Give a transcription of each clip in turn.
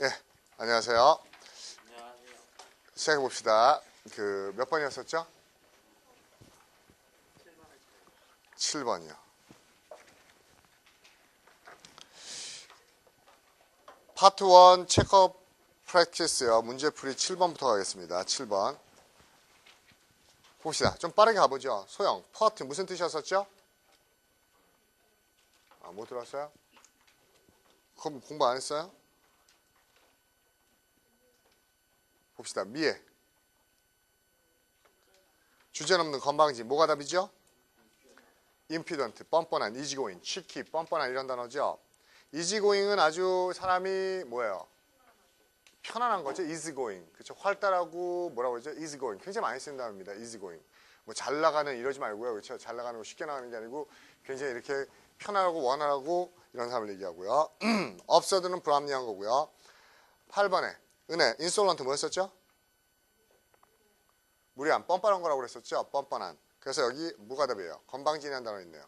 예, 안녕하세요. 안녕하세요. 시작해 봅시다. 몇 번이었었죠? 7번이요. 파트 1 체크업 프랙티스요. 문제풀이 7번부터 가겠습니다. 7번. 봅시다. 좀 빠르게 가보죠. 소영, 파트 무슨 뜻이었었죠? 못 들었어요? 그럼 공부 안 했어요? 봅시다. 미에. 주제넘는 건방지. 뭐가 답이죠? impudent, 뻔뻔한, easygoing, cheeky, 뻔뻔한 이런 단어죠. easygoing은 아주 사람이 뭐예요? 편안한 거죠. easygoing. 그렇죠. 활달하고 뭐라고 그러죠? easygoing. 굉장히 많이 쓰는 단어입니다. easygoing. 뭐 잘 나가는 이러지 말고요. 그렇죠. 잘 나가는 거 쉽게 나가는 게 아니고 굉장히 이렇게 편안하고 원활하고 이런 사람을 얘기하고요. absurd는 불합리한 거고요. 8번에 은혜, insolent 뭐였었죠? 무례한, 뻔뻔한 거라고 그랬었죠. 뻔뻔한. 그래서 여기 뭐가 답이에요? 건방진이라는 단어 있네요.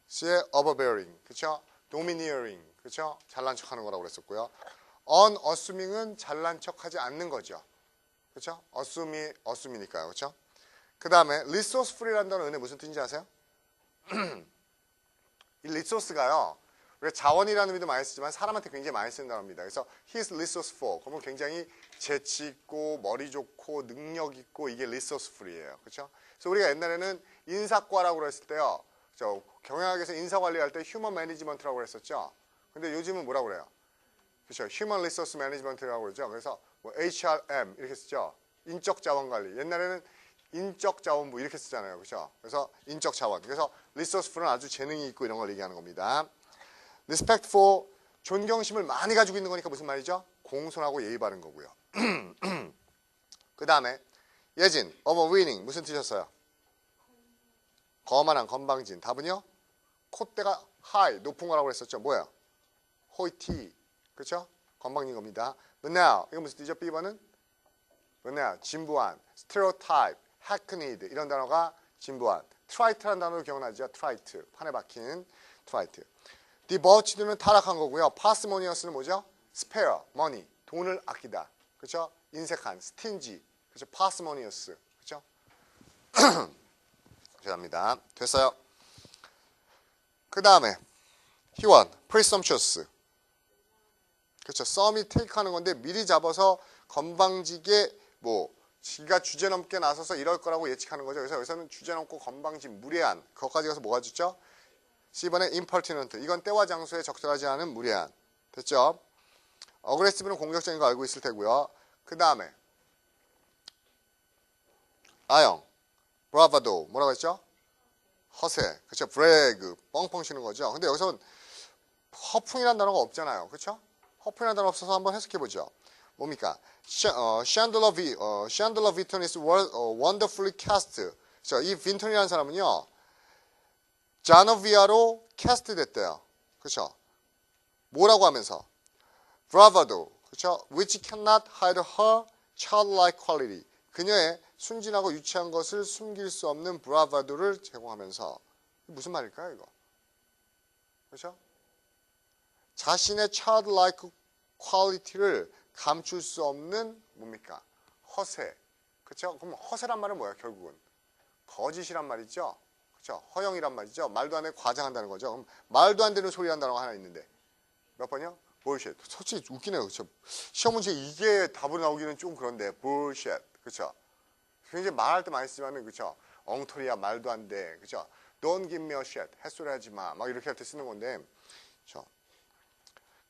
C의 overbearing, 그렇죠? domineering, 그렇죠? 잘난 척하는 거라고 그랬었고요. unassuming은 잘난 척하지 않는 거죠. 그렇죠? assume이니까요, 그렇죠? 그 다음에 resourceful이라는 단어 은혜 무슨 뜻인지 아세요? 이 resource가요. 우리가 자원이라는 의미도 많이 쓰지만 사람한테 굉장히 많이 쓰는 단어입니다. 그래서 he's resourceful. 그러면 굉장히 재치 있고 머리 좋고 능력 있고 이게 resourceful이에요. 그렇죠? 그래서 우리가 옛날에는 인사과라고 그랬을 때요. 경영학에서 인사 관리할 때 휴먼 매니지먼트라고 그랬었죠. 근데 요즘은 뭐라고 그래요? 그렇죠? 휴먼 리소스 매니지먼트라고 그러죠. 그래서 뭐 HRM 이렇게 쓰죠. 인적 자원 관리. 옛날에는 인적 자원부 이렇게 쓰잖아요. 그렇죠? 그래서 인적 자원. 그래서 resourceful은 아주 재능이 있고 이런 걸 얘기하는 겁니다. respectful, 존경심을 많이 가지고 있는 거니까 무슨 말이죠? 공손하고 예의 바른 거고요. 그 다음에 예진, overweening 무슨 뜻이었어요? 거만한, 건방진. 답은요? 콧대가 high, 높은 거라고 했었죠. 뭐예요? 호이티, 그렇죠? 건방진 겁니다. but now, 이거 무슨 뜻이죠? B번은? but now, 진부한, stereotype, hackneyed 이런 단어가 진부한. trite라는 단어로 기억나죠? trite, 판에 박힌 trite. debauched는 타락한 거고요. parsimonious는 뭐죠? spare, money, 돈을 아끼다. 그렇죠? 인색한, stingy, 그렇죠? parsimonious, 그렇죠? 죄송합니다. 됐어요. 그 다음에 희원, presumptuous. 그렇죠? 썸이 테이크하는 건데 미리 잡아서 건방지게 지가 주제넘게 나서서 이럴 거라고 예측하는 거죠. 그래서 여기서는 주제넘고 건방진, 무례한. 그것까지 가서 뭐가 짓죠? C번에 impertinent. 이건 때와 장소에 적절하지 않은 무례한. 됐죠? aggressive는 공격적인 거 알고 있을 테고요. 그 다음에 아영, bravado. 뭐라고 했죠? 허세. 그렇죠? brag. 뻥뻥 치는 거죠. 근데 여기서는 허풍이라는 단어가 없잖아요. 그렇죠? 허풍이라는 단어 없어서 한번 해석해보죠. 뭡니까? Chandler Vinton is wonderfully cast. 자, 이 빈턴이라는 사람은요. 자노비아로 캐스트 됐대요. 그렇죠? 뭐라고 하면서? bravado. 그렇죠? which cannot hide her childlike quality. 그녀의 순진하고 유치한 것을 숨길 수 없는 브라바도를 제공하면서 무슨 말일까요, 이거? 그렇죠? 자신의 childlike quality를 감출 수 없는 뭡니까? 허세. 그렇죠? 그럼 허세란 말은 뭐야, 결국은? 거짓이란 말이죠. 그렇죠? 허영이란 말이죠. 말도 안 돼 과장한다는 거죠. 그럼 말도 안 되는 소리라는 단어가 하나 있는데 몇 번이요? bullshit. 솔직히 웃기네요. 그렇죠? 시험 문제 이게 답으로 나오기는 좀 그런데 bullshit. 그렇죠? 굉장히 말할 때 많이 쓰지만은 그렇죠? 엉터리야 말도 안 돼. 그렇죠? Don't give me a shit. 햇소리 하지 마. 막 이렇게 할 때 쓰는 건데. 그렇죠?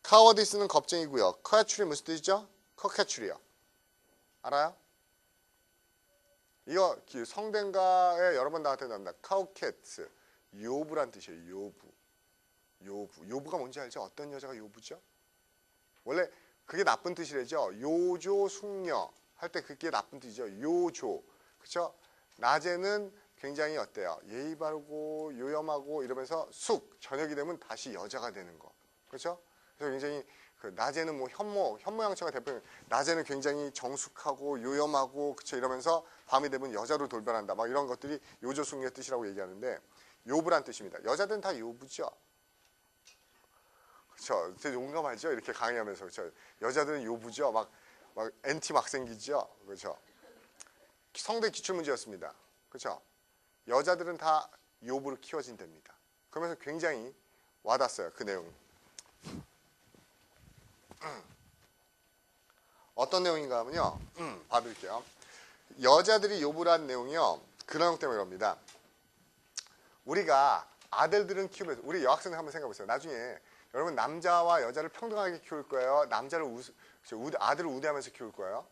cowardice는 겁쟁이고요. coquetry 무슨 뜻이죠? coquetry요. 알아요? 이거 성대인가에 여러 번 나왔던 단어입니다. coquette. 요부란 뜻이에요. 요부. 요부가 뭔지 알죠? 어떤 여자가 요부죠? 원래 그게 나쁜 뜻이래죠. 요조 숙녀 할 때 그게 나쁜 뜻이죠. 요조. 그렇죠? 낮에는 굉장히 어때요? 예의 바르고 요염하고 이러면서 저녁이 되면 다시 여자가 되는 거. 그렇죠? 그래서 굉장히 낮에는 뭐 현모양처가 대표는 낮에는 굉장히 정숙하고 요염하고 그쵸 이러면서 밤이 되면 여자로 돌변한다. 막 이런 것들이 요조숙녀의 뜻이라고 얘기하는데 요부란 뜻입니다. 여자들은 다 요부죠. 그쵸? 되게 용감하죠? 이렇게 강의하면서. 그쵸? 여자들은 요부죠? 막 엔티 막 생기죠? 그쵸? 성대 기출문제였습니다. 그쵸? 여자들은 다 요부로 키워진답니다. 그러면서 굉장히 와닿았어요. 그 내용이. 어떤 내용인가 하면요. 봐드릴게요. 여자들이 요부란 내용이요. 그런 내용 때문에 그럽니다. 우리가 아들들은 키우면서 우리 여학생들 한번 생각해 보세요. 나중에 여러분 남자와 여자를 평등하게 키울 거예요? 남자를 아들을 우대하면서 키울 거예요?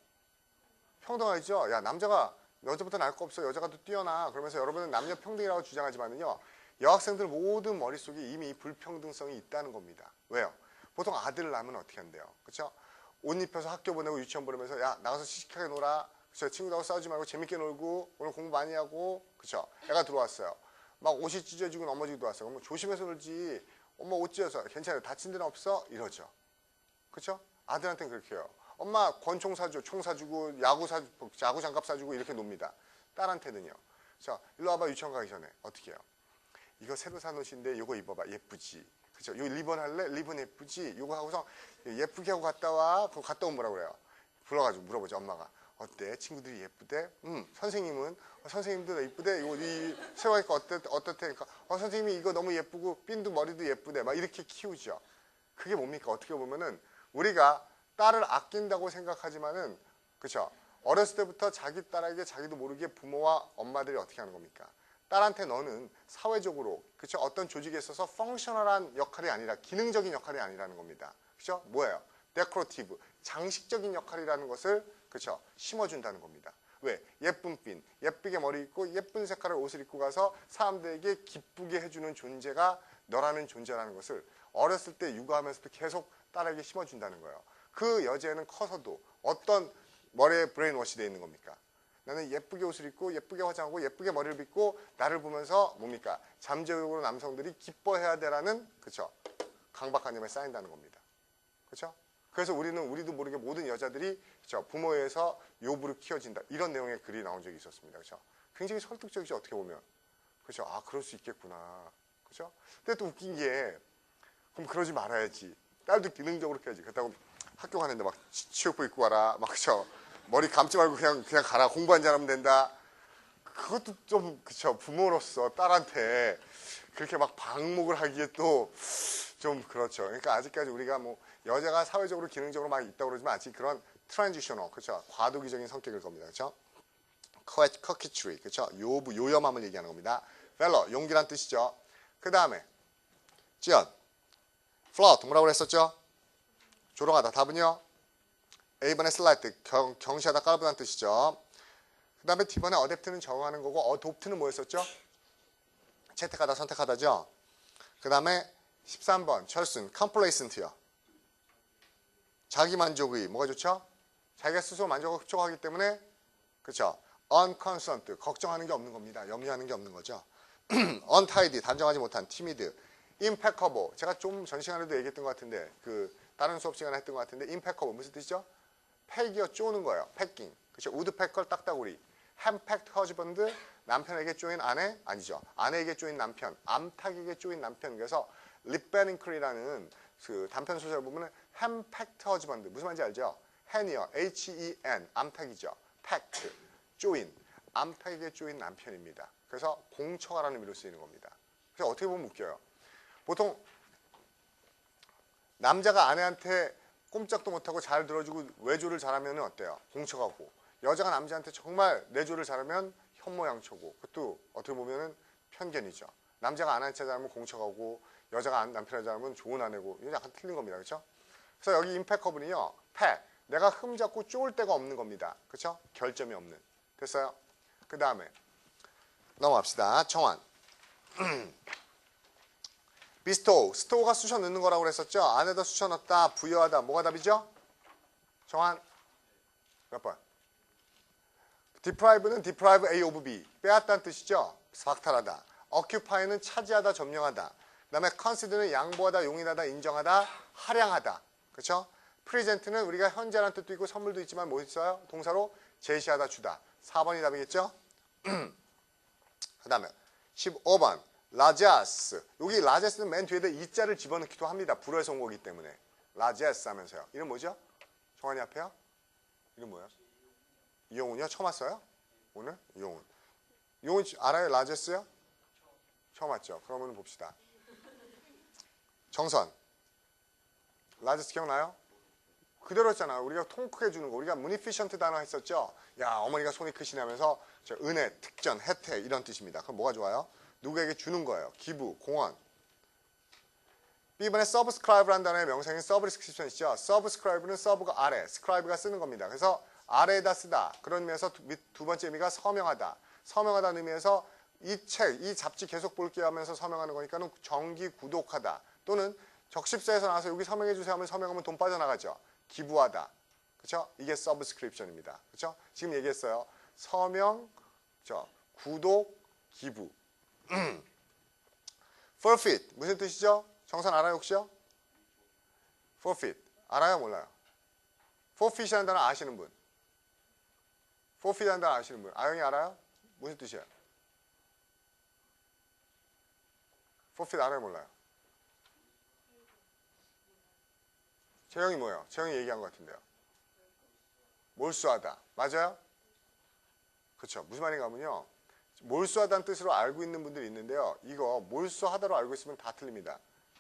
평등하죠. 야, 남자가 여자보다 나을 거 없어. 여자가 더 뛰어나. 그러면서 여러분은 남녀 평등이라고 주장하지만요. 여학생들 모든 머릿속에 이미 불평등성이 있다는 겁니다. 왜요? 보통 아들을 낳으면 어떻게 한대요? 그렇죠? 옷 입혀서 학교 보내고 유치원 보내면서 야, 나가서 씩씩하게 놀아. 그렇죠? 친구들하고 싸우지 말고 재밌게 놀고 오늘 공부 많이 하고. 그렇죠? 애가 들어왔어요. 막 옷이 찢어지고 넘어지기도 왔어요. 그럼 조심해서 놀지. 엄마 옷 찢어서 괜찮아요. 다친 데는 없어? 이러죠. 그렇죠? 아들한테는 그렇게 해요. 엄마 권총 사줘, 총 사주고 야구 장갑 사주고 이렇게 놉니다. 딸한테는요. 자, 일로 와봐. 유치원 가기 전에 어떻게 해요? 이거 새로 산 옷인데 이거 입어봐. 예쁘지? 그죠? 요 리본 할래? 리본 예쁘지? 이거 하고서 예쁘게 하고 갔다 와. 그거 갔다 오면 뭐라고 그래요? 불러가지고 물어보죠. 엄마가. 어때? 친구들이 예쁘대? 선생님은? 선생님도 예쁘대? 이 세화니까 어떻대? 그러니까 선생님이 이거 너무 예쁘고 핀도 머리도 예쁘대. 막 이렇게 키우죠. 그게 뭡니까? 어떻게 보면은 우리가 딸을 아낀다고 생각하지만은 그렇죠? 어렸을 때부터 자기 딸에게 자기도 모르게 부모와 엄마들이 어떻게 하는 겁니까? 딸한테 너는 사회적으로 그렇죠? 어떤 조직에 있어서 펑셔널한 역할이 아니라 기능적인 역할이 아니라는 겁니다. 그렇죠? 뭐예요? 데코레이티브, 장식적인 역할이라는 것을 그렇죠? 심어준다는 겁니다. 왜? 예쁜 핀, 예쁘게 머리 입고 예쁜 색깔의 옷을 입고 가서 사람들에게 기쁘게 해주는 존재가 너라는 존재라는 것을 어렸을 때 육아하면서도 계속 딸에게 심어준다는 거예요. 그 여자애는 커서도 어떤 머리에 브레인워시 되어 있는 겁니까? 나는 예쁘게 옷을 입고 예쁘게 화장하고 예쁘게 머리를 빗고 나를 보면서 뭡니까? 잠재적으로 남성들이 기뻐해야 되라는 그렇죠? 강박관념에 쌓인다는 겁니다. 그렇죠? 그래서 우리도 모르게 모든 여자들이 그렇죠? 부모에 의해서 요부로 키워진다. 이런 내용의 글이 나온 적이 있었습니다. 그렇죠? 굉장히 설득적이죠. 어떻게 보면. 그렇죠? 아, 그럴 수 있겠구나. 그렇죠? 근데 또 웃긴 게 그럼 그러지 말아야지. 딸도 기능적으로 키워야지. 그렇다고 학교 가는데 막 치우고 입고 와라. 막 그렇죠? 머리 감지 말고 그냥 가라. 공부 안 잘하면 된다. 그것도 좀 그쵸 부모로서 딸한테 그렇게 막 방목을 하기에 또 좀 그렇죠. 그러니까 아직까지 우리가 뭐 여자가 사회적으로 기능적으로 막 있다고 그러지만 아직 그런 트랜지셔널 그렇죠. 과도기적인 성격일 겁니다. 그렇죠? 커키추리 그렇죠. 요부 요염함을 얘기하는 겁니다. 펠러 용기란 뜻이죠. 그 다음에 지연 플러트 뭐라고 그랬었죠? 조롱하다. 답은요? A번에 슬라이트 경시하다 깔보다는 뜻이죠. 그 다음에 D번에 어댑트는 적응하는 거고 어돔트는 뭐였었죠? 채택하다 선택하다죠. 그 다음에 13번 철순 complacent요. 자기만족의 뭐가 좋죠? 자기가 스스로 만족하고 흡족하기 때문에 그렇죠. unconcerned 걱정하는 게 없는 겁니다. 염려하는 게 없는 거죠. untidy 단정하지 못한 timid impeccable 제가 좀 전 시간에도 얘기했던 것 같은데 그 다른 수업 시간에 했던 것 같은데 impeccable 무슨 뜻이죠? 팩이요 쪼는 거예요. 패킹 그렇죠. 우드패컬 딱따구리 handpacked husband 남편에게 쪼인 아내 아니죠. 아내에게 쪼인 남편 암탉에게 쪼인 남편 그래서 립베닝클이라는 그 단편 소설 보면 handpacked husband 무슨 말인지 알죠? hen이요. H-E-N 암탉이죠. packed 쪼인 암탉에게 쪼인 남편입니다. 그래서 공처가라는 의미로 쓰이는 겁니다. 그래서 어떻게 보면 웃겨요. 보통 남자가 아내한테 꼼짝도 못하고 잘 들어주고 외조를 잘하면 어때요? 공처가고 여자가 남자한테 정말 내조를 잘하면 현모양처고 그것도 어떻게 보면 편견이죠. 남자가 아내한테 잘하면 공처가고 여자가 남편한테 잘하면 좋은 아내고 이건 약간 틀린 겁니다. 그렇죠? 그래서 여기 임팩커블은요. 팩 내가 흠잡고 쪼을 데가 없는 겁니다. 그렇죠? 결점이 없는. 됐어요? 그 다음에 넘어갑시다. 청환 비스토우 스토우가 쑤셔 넣는 거라고 그랬었죠? 안에다 쑤셔 넣었다. 부여하다. 뭐가 답이죠? 정한 몇 번? deprive는 deprive A of B 빼앗다는 뜻이죠? 박탈하다. occupy는 차지하다, 점령하다. 그 다음에 consider는 양보하다, 용인하다, 인정하다, 할양하다. 그렇죠? present는 우리가 현재라는 뜻도 있고 선물도 있지만 뭐 있어요? 동사로 제시하다, 주다. 4번이 답이겠죠? 그 다음에 15번 largesse. 여기 largesse는 맨 뒤에다 이자를 집어넣기도 합니다. 불어에서 온 거기 때문에. largesse 하면서요. 이름 뭐죠? 정한이 앞에요? 이름 뭐예요? 이용훈이요? 처음 왔어요? 오늘? 이용훈. 이용훈 알아요? largesse요? 처음 왔죠? 그러면 봅시다. 정선. largesse 기억나요? 그대로 했잖아요. 우리가 통 크게 주는 거. 우리가 munificent 단어 했었죠? 야, 어머니가 손이 크시냐면서 은혜, 특전, 혜택 이런 뜻입니다. 그럼 뭐가 좋아요? 누구에게 주는 거예요. 기부, 공헌. B번에 subscribe라는 단어의 명사인 subscription 있죠? subscribe는 sub가 아래, scribe가 쓰는 겁니다. 그래서 아래에다 쓰다. 그런 의미에서 두 번째 의미가 서명하다. 서명하다는 의미에서 이 책, 이 잡지 계속 볼게 하면서 서명하는 거니까는 정기 구독하다. 또는 적십서에서 나와서 여기 서명해 주세요 하면 서명하면 돈 빠져나가죠. 기부하다. 그렇죠? 이게 subscription입니다. 그렇죠? 지금 얘기했어요. 서명, 그렇죠? 구독, 기부. forfeit 무슨 뜻이죠? 정선 알아요 혹시요? forfeit 알아요 몰라요? forfeit이라는 단어 아시는 분? forfeit이라는 단어 아시는 분? 아영이 알아요? 무슨 뜻이에요? forfeit 알아요 몰라요? 재영이 뭐예요? 재영이 얘기한 것 같은데요. 몰수하다. 맞아요? 그렇죠. 무슨 말인가 하면요. 몰수하다는 뜻으로 알고 있는 분들이 있는데요. 이거 몰수하다로 알고 있으면 다 틀립니다.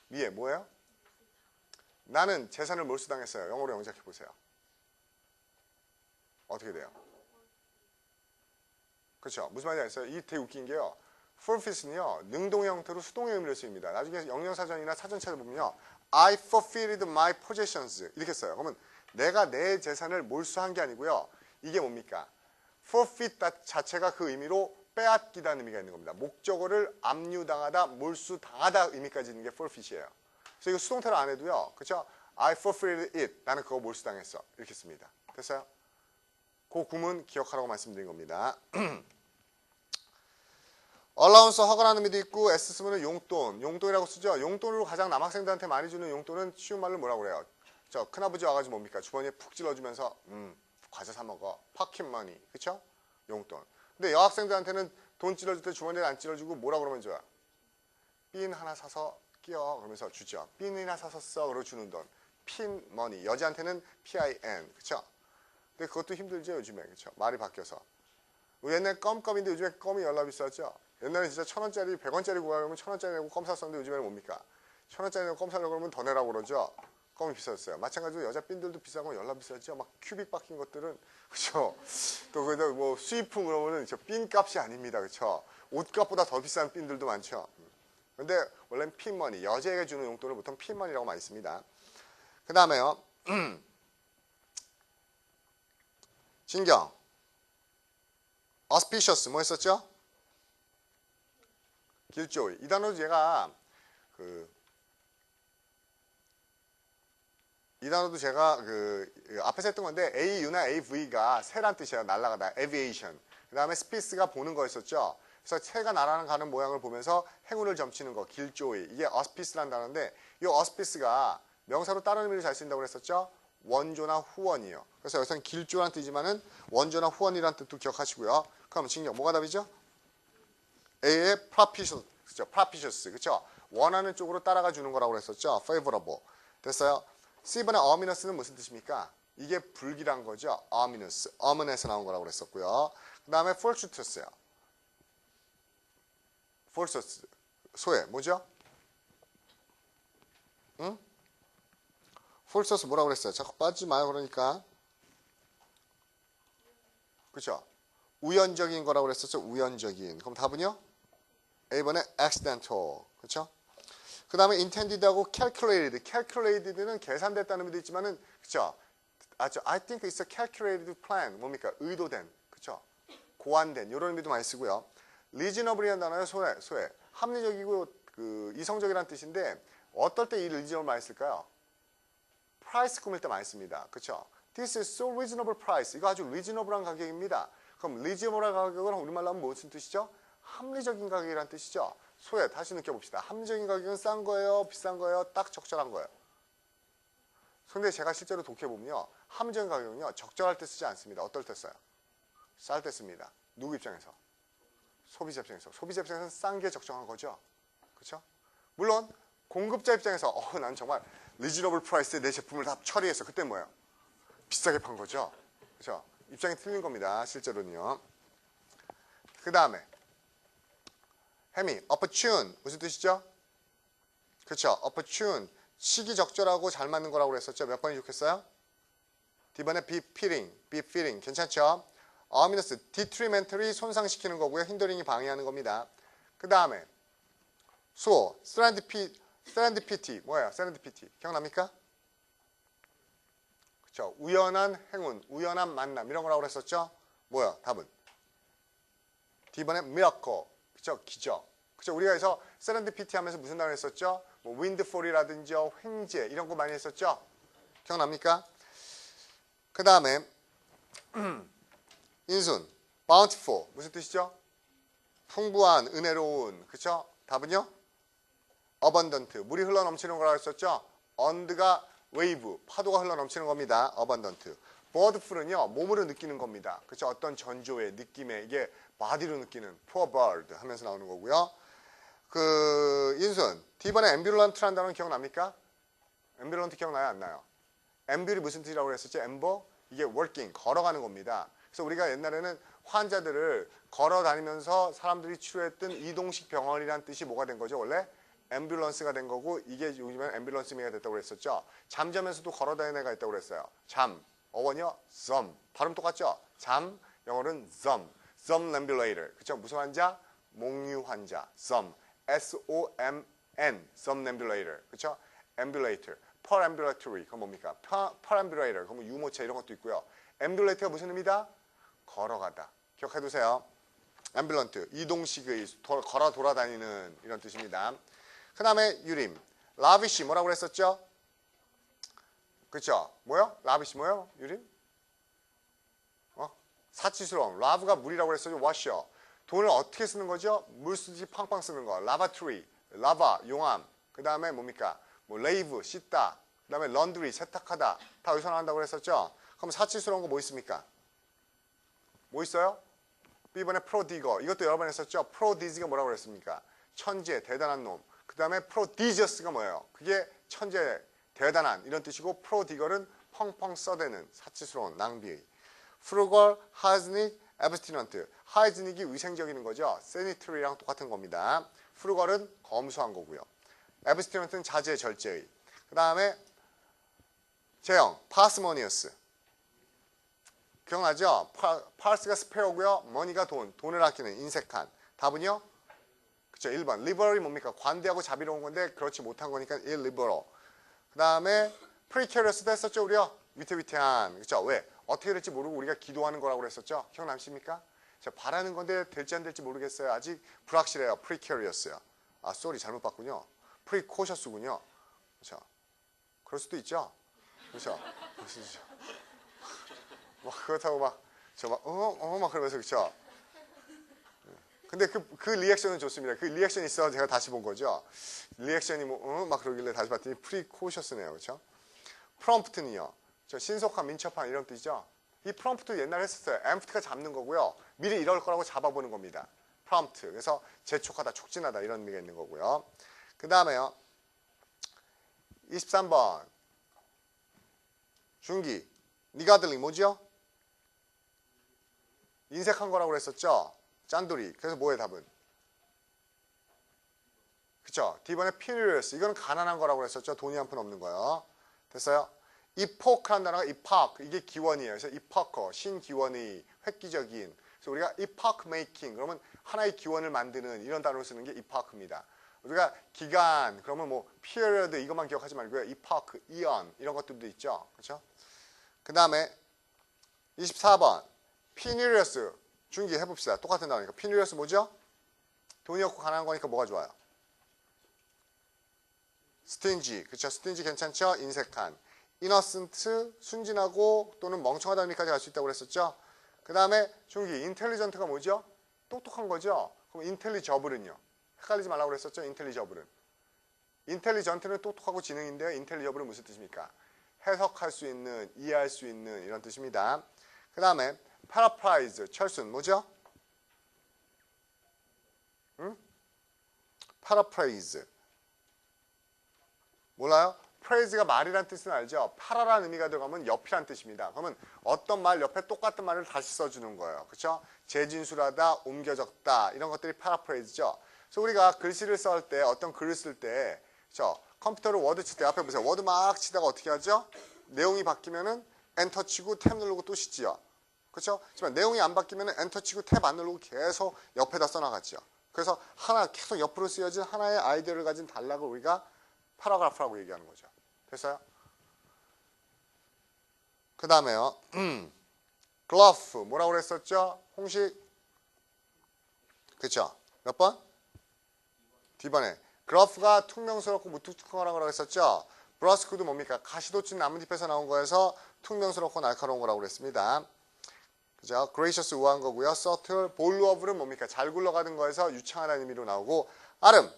위에 뭐예요? 나는 재산을 몰수당했어요. 영어로 영작해 보세요. 어떻게 돼요? 그렇죠. 무슨 말인지 알겠어요? 이게 되게 웃긴 게요. forfeit은요. 능동의 형태로 수동의 의미를 쓰입니다. 나중에 영영사전이나 사전 찾아보면요. I forfeited my possessions 이렇게 써요. 그러면 내가 내 재산을 몰수한 게 아니고요. 이게 뭡니까? forfeit 자체가 그 의미로 빼앗기다는 의미가 있는 겁니다. 목적어를 압류당하다, 몰수당하다 의미까지 있는 게 forfeit이에요. 그래서 이거 수동태로 안 해도요. 그렇죠? I forfeited it. 나는 그거 몰수당했어. 이렇게 씁니다. 됐어요? 그 구문 기억하라고 말씀드린 겁니다. allowance 허가라는 의미도 있고 S 쓰면 용돈, 용돈이라고 쓰죠. 용돈으로 가장 남학생들한테 많이 주는 용돈은 쉬운 말로 뭐라고 그래요? 저 큰아버지 와가지고 뭡니까? 주머니에 푹 찔러주면서 과자 사 먹어. 파켓 머니. 그쵸? 용돈. 근데 여학생들한테는 돈 찔러줄 때 주머니에 안 찔러주고 뭐라고 그러면 좋아? 핀 하나 사서 끼워. 그러면서 주죠. 핀이나 사서 써. 그러고 주는 돈. 핀 머니. 여자한테는 PIN. 그쵸? 근데 그것도 힘들죠 요즘에. 그쵸? 말이 바뀌어서. 옛날 껌껌인데 요즘에 껌이 열나 비쌌죠? 옛날에 진짜 1,000원짜리, 100원짜리 구하려면 1,000원짜리 내고 껌 샀었는데 요즘에는 뭡니까? 1,000원짜리 내고 껌 사려고 그러면 더 내라고 그러죠? 껌이 비쌌어요. 마찬가지로 여자 핀들도 비싼 건 열나 비쌌죠? 막 큐빅 박힌 것들은, 그쵸? 또 거기다 뭐 수입품 그러면은 핀 값이 아닙니다. 그쵸? 옷값보다 더 비싼 핀들도 많죠? 근데 원래는 핀머니, 여자에게 주는 용돈을 보통 핀머니라고 많이 씁니다. 그 다음에요. 진경. auspicious 뭐 했었죠? 길조이. 이 단어도 제가 앞에서 했던 건데 AU나 AV가 새란 뜻이에요. 날아가다. aviation. 그 다음에 스피스가 보는 거였었죠. 그래서 새가 날아가는 모양을 보면서 행운을 점치는 거. 길조이. 이게 auspice라는 단어인데 이 auspice가 명사로 다른 의미를 잘 쓴다고 그랬었죠. 원조나 후원이요. 그래서 여기서는 길조라는 뜻이지만은 원조나 후원이라는 뜻도 기억하시고요. 그럼 진경 뭐가 답이죠? A의 propitious, 그죠? propitious, 그죠? 원하는 쪽으로 따라가 주는 거라고 그랬었죠. favorable. 됐어요? C번에 ominous는 무슨 뜻입니까? 이게 불길한 거죠. ominous, ominous 나온 거라고 그랬었고요. 그 다음에 fortuitous요. fortuitous, 소외, 뭐죠? 응? fortuitous 뭐라고 그랬어요? 자꾸 빠지지 마요, 그러니까. 그죠? 우연적인 거라고 그랬었죠. 우연적인. 그럼 답은요? A번에 accidental. 그렇죠? 그 다음에 intended하고 calculated. calculated는 계산됐다는 의미도 있지만은 그렇죠? I think it's a calculated plan. 뭡니까? 의도된. 그렇죠? 고안된 이런 의미도 많이 쓰고요. reasonable이라는 단어는 소외. 합리적이고 이성적이라는 뜻인데 어떨 때 이 reasonable 많이 쓸까요? price 꾸밀 때 많이 씁니다. 그렇죠? This is so reasonable price. 이거 아주 reasonable한 가격입니다. 그럼 reasonable한 가격은 우리말로 하면 무슨 뜻이죠? 합리적인 가격이라는 뜻이죠. 소외 다시 느껴봅시다. 합리적인 가격은 싼 거예요? 비싼 거예요? 딱 적절한 거예요. 근데 제가 실제로 독해보면요. 합리적인 가격은요. 적절할 때 쓰지 않습니다. 어떨 때 써요? 쌀 때 씁니다. 누구 입장에서? 소비자 입장에서. 소비자 입장에서는 싼 게 적정한 거죠. 그렇죠? 물론 공급자 입장에서 난 정말 리즈너블 프라이스에 내 제품을 다 처리했어. 그때 뭐예요? 비싸게 판 거죠. 그렇죠? 입장이 틀린 겁니다. 실제로는요. 그 다음에 해미, opportune 무슨 뜻이죠? 그렇죠? opportune 시기적절하고 잘 맞는 거라고 그랬었죠. 몇 번이 좋겠어요? D번에 befitting 괜찮죠? ominous, detrimentally 손상시키는 거고요. 힌더링이 방해하는 겁니다. 그 다음에 수호, serendipity 뭐예요? serendipity 기억납니까? 그렇죠? 우연한 행운, 우연한 만남 이런 거라고 그랬었죠? 뭐야? 답은 D번에 miracle 그렇죠? 기적. 그렇죠? 우리가 해서 serendipity 하면서 무슨 단어 했었죠? 뭐 windfall이라든지 횡재 이런 거 많이 했었죠? 기억납니까? 그 다음에 인순, bountiful 무슨 뜻이죠? 풍부한, 은혜로운 그렇죠? 답은요? abundant 물이 흘러넘치는 거라고 했었죠? under가 wave 파도가 흘러넘치는 겁니다. abundant birdful은요 몸으로 느끼는 겁니다. 그렇죠? 어떤 전조의 느낌에 이게 body로 느끼는 poor bird 하면서 나오는 거고요. 그 인순 D번에 ambulant라는 단어는 기억납니까? ambulant 기억나요? 안 나요? ambul이 무슨 뜻이라고 그랬었죠? amber 이게 working 걸어가는 겁니다. 그래서 우리가 옛날에는 환자들을 걸어 다니면서 사람들이 치료했던 이동식 병원이라는 뜻이 뭐가 된 거죠? 원래 앰뷸런스가 된 거고 이게 요즘엔 앰뷸런스미가 됐다고 그랬었죠. 잠자면서도 걸어 다니는 애가 있다고 그랬어요. 잠, 어원이요? some. 발음 똑같죠? 잠, 영어는 somnambulator. 그쵸? 무슨 환자? 몽유 환자. some. S-O-M-N. somnambulator. 그쵸? ambulator. perambulatory. 그건 뭡니까? perambulator. 그건 뭐 유모차 이런 것도 있고요. ambulator가 무슨 의미다? 걸어가다. 기억해두세요. ambulant. 이동식의 걸어 돌아다니는 이런 뜻입니다. 그 다음에 유림. 라비시 뭐라고 그랬었죠? 그쵸? 뭐요? 라비시 뭐요? 유림? 사치스러움. 라브가 물이라고 그랬었죠? washer. 돈을 어떻게 쓰는 거죠? 물 쓰지 팡팡 쓰는 거. lavatory. 라바, 용암. 그 다음에 뭡니까? 뭐 레이브, 씻다. 그 다음에 런드리, 세탁하다. 다 여기서 나온다고 그랬었죠? 그럼 사치스러운 거 뭐 있습니까? 뭐 있어요? B번에 프로디거. 이것도 여러 번 했었죠? 프로디즈가 뭐라고 그랬습니까? 천재, 대단한 놈. 그 다음에 프로디저스가 뭐예요? 그게 천재, 대단한 이런 뜻이고 프로디거는 펑펑 써대는 사치스러운 낭비의. frugal, hygienic, abstinent. hygienic 위생적인 거죠. sanitary랑 똑같은 겁니다. frugal은 검소한 거고요. abstinent는 자제, 절제의. 그 다음에 제형, parsimonious. 기억나죠? par스가 spare고요. money가 돈, 돈을 아끼는 인색한. 답은요? 그쵸, 1번. liberal이 뭡니까? 관대하고 자비로운 건데 그렇지 못한 거니까 illiberal. 그 다음에 precarious도 했었죠, 우리요? 위태위태한. 그쵸? 왜? 어떻게 될지 모르고 우리가 기도하는 거라고 그랬었죠? 기억나십니까? 자, 바라는 건데 될지 안 될지 모르겠어요. 아직 불확실해요. precarious요. 아, sorry, 잘못 봤군요. precautious군요. 그쵸? 그럴 수도 있죠? 그쵸? 그럴 수도 있죠. 막 그렇다고 막 그러면서 그쵸? 근데 그 리액션은 좋습니다. 그 리액션이 있어서 제가 다시 본 거죠. 리액션이 막 그러길래 다시 봤더니 프리코셔스네요. 그렇죠? 프롬프트는요. 저 신속한, 민첩한 이런 뜻이죠. 이 프롬프트 옛날에 했었어요. 앰프트가 잡는 거고요. 미리 이럴 거라고 잡아보는 겁니다. 프롬프트. 그래서 재촉하다, 촉진하다 이런 의미가 있는 거고요. 그 다음에요. 23번. 준기. 니가들링 뭐죠? 인색한 거라고 그랬었죠. 짠돌이. 그래서 뭐예요, 답은? 그쵸? D번에 penurious. 이거는 가난한 거라고 그랬었죠. 돈이 한 푼 없는 거요. 됐어요? epoch라는 단어가 epoch. 이게 기원이에요. 그래서 epoch. 신기원의, 획기적인. 그래서 우리가 epoch making. 그러면 하나의 기원을 만드는 이런 단어를 쓰는 게 epoch입니다. 우리가 기간, 그러면 뭐 period 이것만 기억하지 말고요. epoch, eon 이런 것들도 있죠. 그렇죠? 그 다음에 24번. penurious. 준기 해봅시다. 똑같은 단어니까. penurious 뭐죠? 돈이 없고 가난한 거니까 뭐가 좋아요? stingy. 그렇죠? stingy 괜찮죠? 인색한. innocent, 순진하고 또는 멍청하다는 의미까지 갈 수 있다고 그랬었죠? 그 다음에 준기 intelligent가 뭐죠? 똑똑한 거죠? 그럼 intelligible은요? 헷갈리지 말라고 그랬었죠? intelligible은. intelligent는 똑똑하고 지능인데요. intelligible은 무슨 뜻입니까? 해석할 수 있는, 이해할 수 있는 이런 뜻입니다. 그 다음에 paraphrase, 철순 뭐죠? 응? paraphrase. 몰라요? praise가 말이란 뜻은 알죠? 팔아라는 의미가 들어가면 옆이란 뜻입니다. 그러면 어떤 말 옆에 똑같은 말을 다시 써주는 거예요. 그렇죠? 재진술하다, 옮겨 적다 이런 것들이 paraphrase죠. 그래서 우리가 글씨를 쓸 때 어떤 글을 쓸 때 그렇죠? 컴퓨터로 워드 칠 때 앞에 보세요. 워드 막 치다가 어떻게 하죠? 내용이 바뀌면은 엔터 치고 탭 누르고 또 씻지요. 그렇죠? 하지만 내용이 안 바뀌면은 엔터 치고 탭 안 누르고 계속 옆에다 써나가죠. 그래서 하나 계속 옆으로 쓰여진 하나의 아이디어를 가진 단락을 우리가 파라그래프라고 얘기하는 거죠. 됐어요? 그 다음에요. 글러프 뭐라고 그랬었죠? 홍식 그쵸? 몇 번? D번에 글러프가 퉁명스럽고 무뚝뚝하다고 했었죠? 브러스크도 뭡니까? 가시돋친 나뭇잎에서 나온 거에서 퉁명스럽고 날카로운 거라고 그랬습니다. 그죠? 그레이셔스 우아한 거고요. 서틀, 볼루어블은 뭡니까? 잘 굴러가는 거에서 유창하다는 의미로 나오고 아름,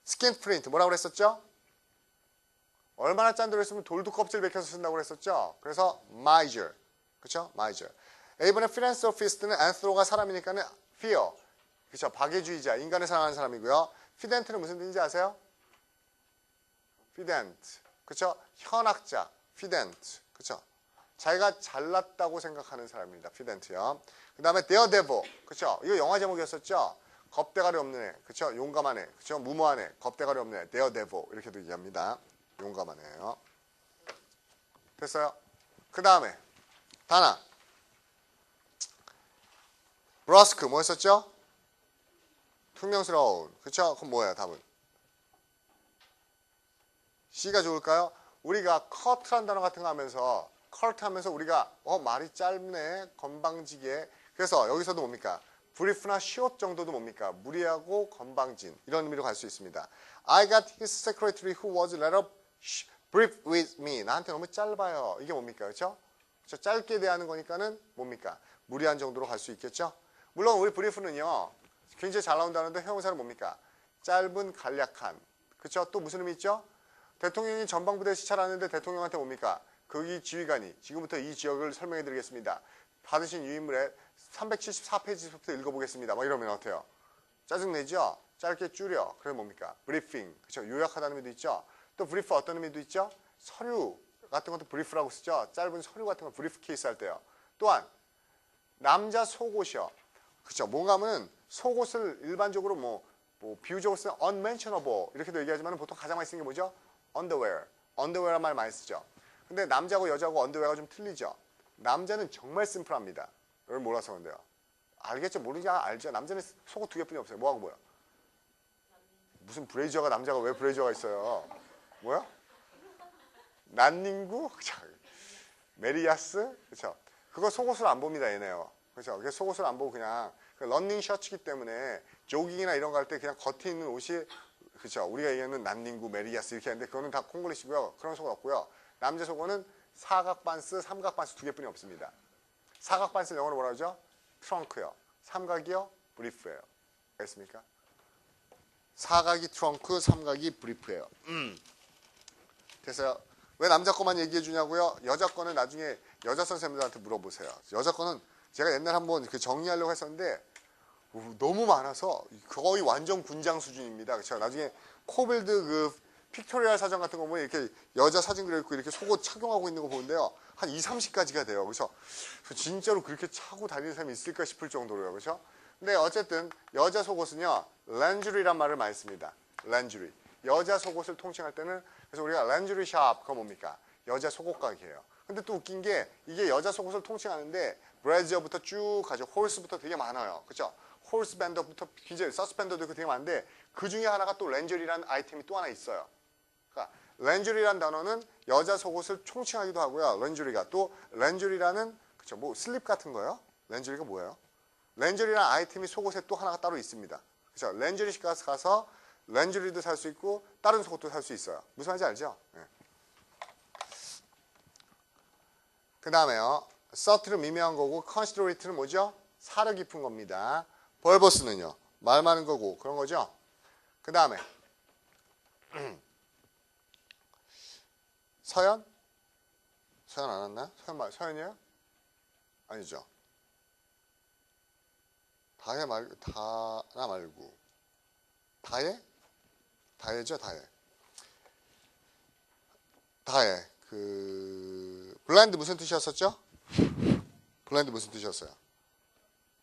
스킨 프린트 뭐라고 그랬었죠? 얼마나 짠돌 했으면 돌도 껍질 벗겨서 쓴다고 그랬었죠? 그래서 miser, 그렇죠? miser. A번에 philanthropist는 anthro가 사람이니까는 fear, 그렇죠? 박애주의자, 인간을 사랑하는 사람이고요. fident는 무슨 뜻인지 아세요? fident, 그렇죠? 현학자, fident, 그렇죠? 자기가 잘났다고 생각하는 사람입니다. fident요. 그 다음에 daredevil, 그렇죠? 이거 영화 제목이었었죠? 겁대가리 없는 애, 그렇죠? 용감한 애, 그렇죠? 무모한 애, 겁대가리 없는 애, daredevil 이렇게도 얘기합니다. 용감한 애요. 됐어요? 그 다음에 단아 브러스크 뭐 했었죠? 퉁명스러운. 그쵸? 그럼 뭐예요 답은? C가 좋을까요? 우리가 cut란 단어 같은 거 하면서 cut 하면서 우리가 말이 짧네 건방지게 그래서 여기서도 뭡니까? brief나 short 정도도 뭡니까? 무리하고 건방진 이런 의미로 갈 수 있습니다. I got his secretary who was rather brief with me. 나한테 너무 짧아요. 이게 뭡니까? 그렇죠? 짧게 대하는 거니까는 뭡니까? 무리한 정도로 갈 수 있겠죠? 물론 우리 브리프는요. 굉장히 잘 나온다는데 형용사는 뭡니까? 짧은 간략한. 그렇죠? 또 무슨 의미 있죠? 대통령이 전방부대 시찰하는데 대통령한테 뭡니까? 거기 지휘관이 지금부터 이 지역을 설명해 드리겠습니다. 받으신 유인물에 374페이지부터 읽어보겠습니다. 막 이러면 어때요? 짜증내죠? 짧게 줄여. 그래 뭡니까? 브리핑. 그렇죠? 요약하다는 의미도 있죠? 또 브리프 어떤 의미도 있죠? 서류 같은 것도 브리프라고 쓰죠. 짧은 서류 같은 거 브리프 케이스 할 때요. 또한 남자 속옷이요. 그렇죠. 뭔가 하면 속옷을 일반적으로 뭐 비유적으로 쓰는 unmentionable 이렇게도 얘기하지만 보통 가장 많이 쓰는 게 뭐죠? underwear. underwear란 말 많이 쓰죠. 근데 남자하고 여자하고 underwear가 좀 틀리죠. 남자는 정말 심플합니다. 여러분 몰라서 그런데요. 알겠죠? 모르지 알죠. 남자는 속옷 2개뿐이 없어요. 뭐하고 뭐야? 무슨 브레이저가 남자가 왜 브레이저가 있어요? 뭐야? 난닝구? 메리야스? 그쵸? 그거 속옷을 안 봅니다, 얘네요. 그쵸? 그래서 속옷을 안 보고 그냥 런닝 셔츠기 때문에 조깅이나 이런 거 할 때 그냥 겉에 있는 옷이 그쵸? 우리가 얘기하는 난닝구, 메리야스 이렇게 하는데 그거는 다 콩글리시고요. 그런 속옷 없고요. 남자 속옷은 사각 반스, 삼각 반스 2개뿐이 없습니다. 사각 반스 영어로 뭐라 그러죠? 트렁크요. 삼각이요? 브리프예요. 알겠습니까? 사각이 트렁크, 삼각이 브리프예요. 됐어요. 왜 남자 거만 얘기해 주냐고요? 여자 거는 나중에 여자 선생님들한테 물어보세요. 여자 거는 제가 옛날 한번 그 정리하려고 했었는데 너무 많아서 거의 완전 군장 수준입니다. 그렇죠? 나중에 코빌드 그 픽토리얼 사전 같은 거 보면 이렇게 여자 사진 그려있고 이렇게 속옷 착용하고 있는 거 보는데요. 한 2, 30가지가 돼요. 그렇죠? 진짜로 그렇게 차고 다니는 사람이 있을까 싶을 정도로요. 그렇죠? 근데 어쨌든 여자 속옷은요. 렌주리란 말을 많이 씁니다. 렌주리. 여자 속옷을 통칭할 때는 그래서 우리가 렌주리 샵 그거 뭡니까? 여자 속옷 가게예요. 근데 또 웃긴 게 이게 여자 속옷을 통칭하는데 브래지어부터 쭉 가죠. 홀스부터 되게 많아요. 그렇죠? 홀스 밴더부터 굉장히 서스펜더도 있고 되게 많은데 그 중에 하나가 또 렌주리라는 아이템이 또 하나 있어요. 그러니까 렌주리라는 단어는 여자 속옷을 총칭하기도 하고요. 렌주리가 또 렌주리라는 그렇죠? 뭐 슬립 같은 거요? 렌주리가 뭐예요? 렌주리라는 아이템이 속옷에 또 하나가 따로 있습니다. 그렇죠? 렌주리 가서 렌주리도 살 수 있고 다른 속옷도 살 수 있어요. 무슨 말인지 알죠? 네. 그 다음에요. 서트는 미묘한 거고 컨시더레이트는 뭐죠? 사려 깊은 겁니다. 벌버스는요. 말 많은 거고 그런 거죠. 그 다음에 서연? 서연 안 왔나? 서연이에요? 아니죠. 다나 말고 다예? 다해죠, 다해. 블라인드 무슨 뜻이었었죠? 블라인드 무슨 뜻이었어요?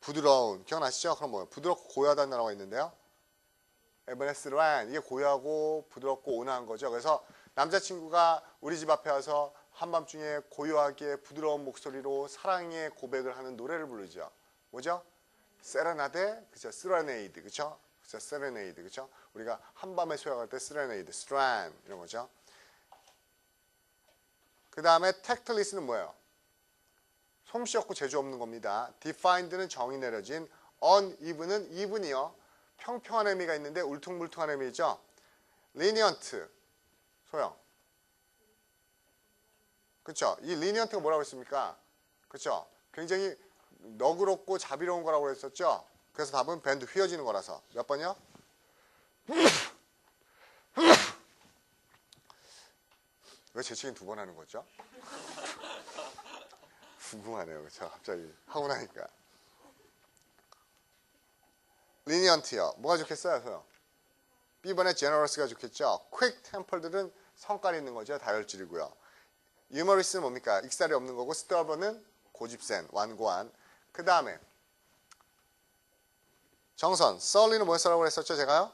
부드러운. 기억나시죠? 그럼 뭐예요? 부드럽고 고요하다는 단어가 있는데요. 에버네스란 이게 고요하고 부드럽고 온화한 거죠. 그래서 남자친구가 우리 집 앞에 와서 한밤중에 고요하게 부드러운 목소리로 사랑의 고백을 하는 노래를 부르죠. 뭐죠? 세레나데, 그죠? 스레네이드, 그죠? 그죠? 세레네이드, 그죠? 우리가 한밤에 소약할 때 스레네이드, 스트란 이런 거죠. 그 다음에 텍틀리스는 뭐예요? 솜씨 없고 재주 없는 겁니다. defined는 정의 내려진, uneven은 even이요. 평평한 의미가 있는데 울퉁불퉁한 의미죠. lenient, 소영. 그쵸? 이 lenient가 뭐라고 했습니까? 그쵸? 굉장히 너그럽고 자비로운 거라고 했었죠? 그래서 답은 밴드 휘어지는 거라서. 몇 번이요? 왜 재치긴 두 번 하는 거죠? 궁금하네요. 그쵸? 갑자기 하고 나니까. lenient,요. 뭐가 좋겠어요? 소영? B번에 generous가 좋겠죠? quick tempered는 성깔이 있는 거죠. 다혈질이고요. humorous는 뭡니까? 익살이 없는 거고 stubborn은 고집센, 완고한. 그 다음에 정선, 썰리는 뭐였어라고 했었죠? 제가요?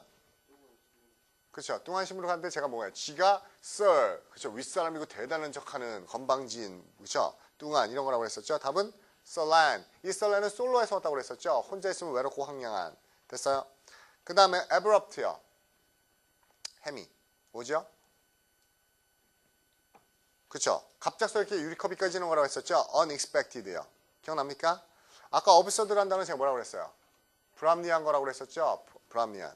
그렇죠. 뚱한 신부로 갔는데 제가 뭐예요? 지가 썰, 그렇죠. 윗사람이고 대단한 척하는 건방진, 그렇죠. 뚱한 이런 거라고 했었죠. 답은 썰란. 이 썰란은 솔로에서 왔다고 그랬었죠. 혼자 있으면 외롭고 황량한. 됐어요? 그 다음에 abrupt요. 해미. 뭐죠? 그렇죠. 갑작스럽게 유리컵이 깨지는 거라고 했었죠. unexpected요. 기억납니까? 아까 absurd란 단어는 제가 뭐라고 그랬어요? 불합리한 거라고 그랬었죠. 불합리한.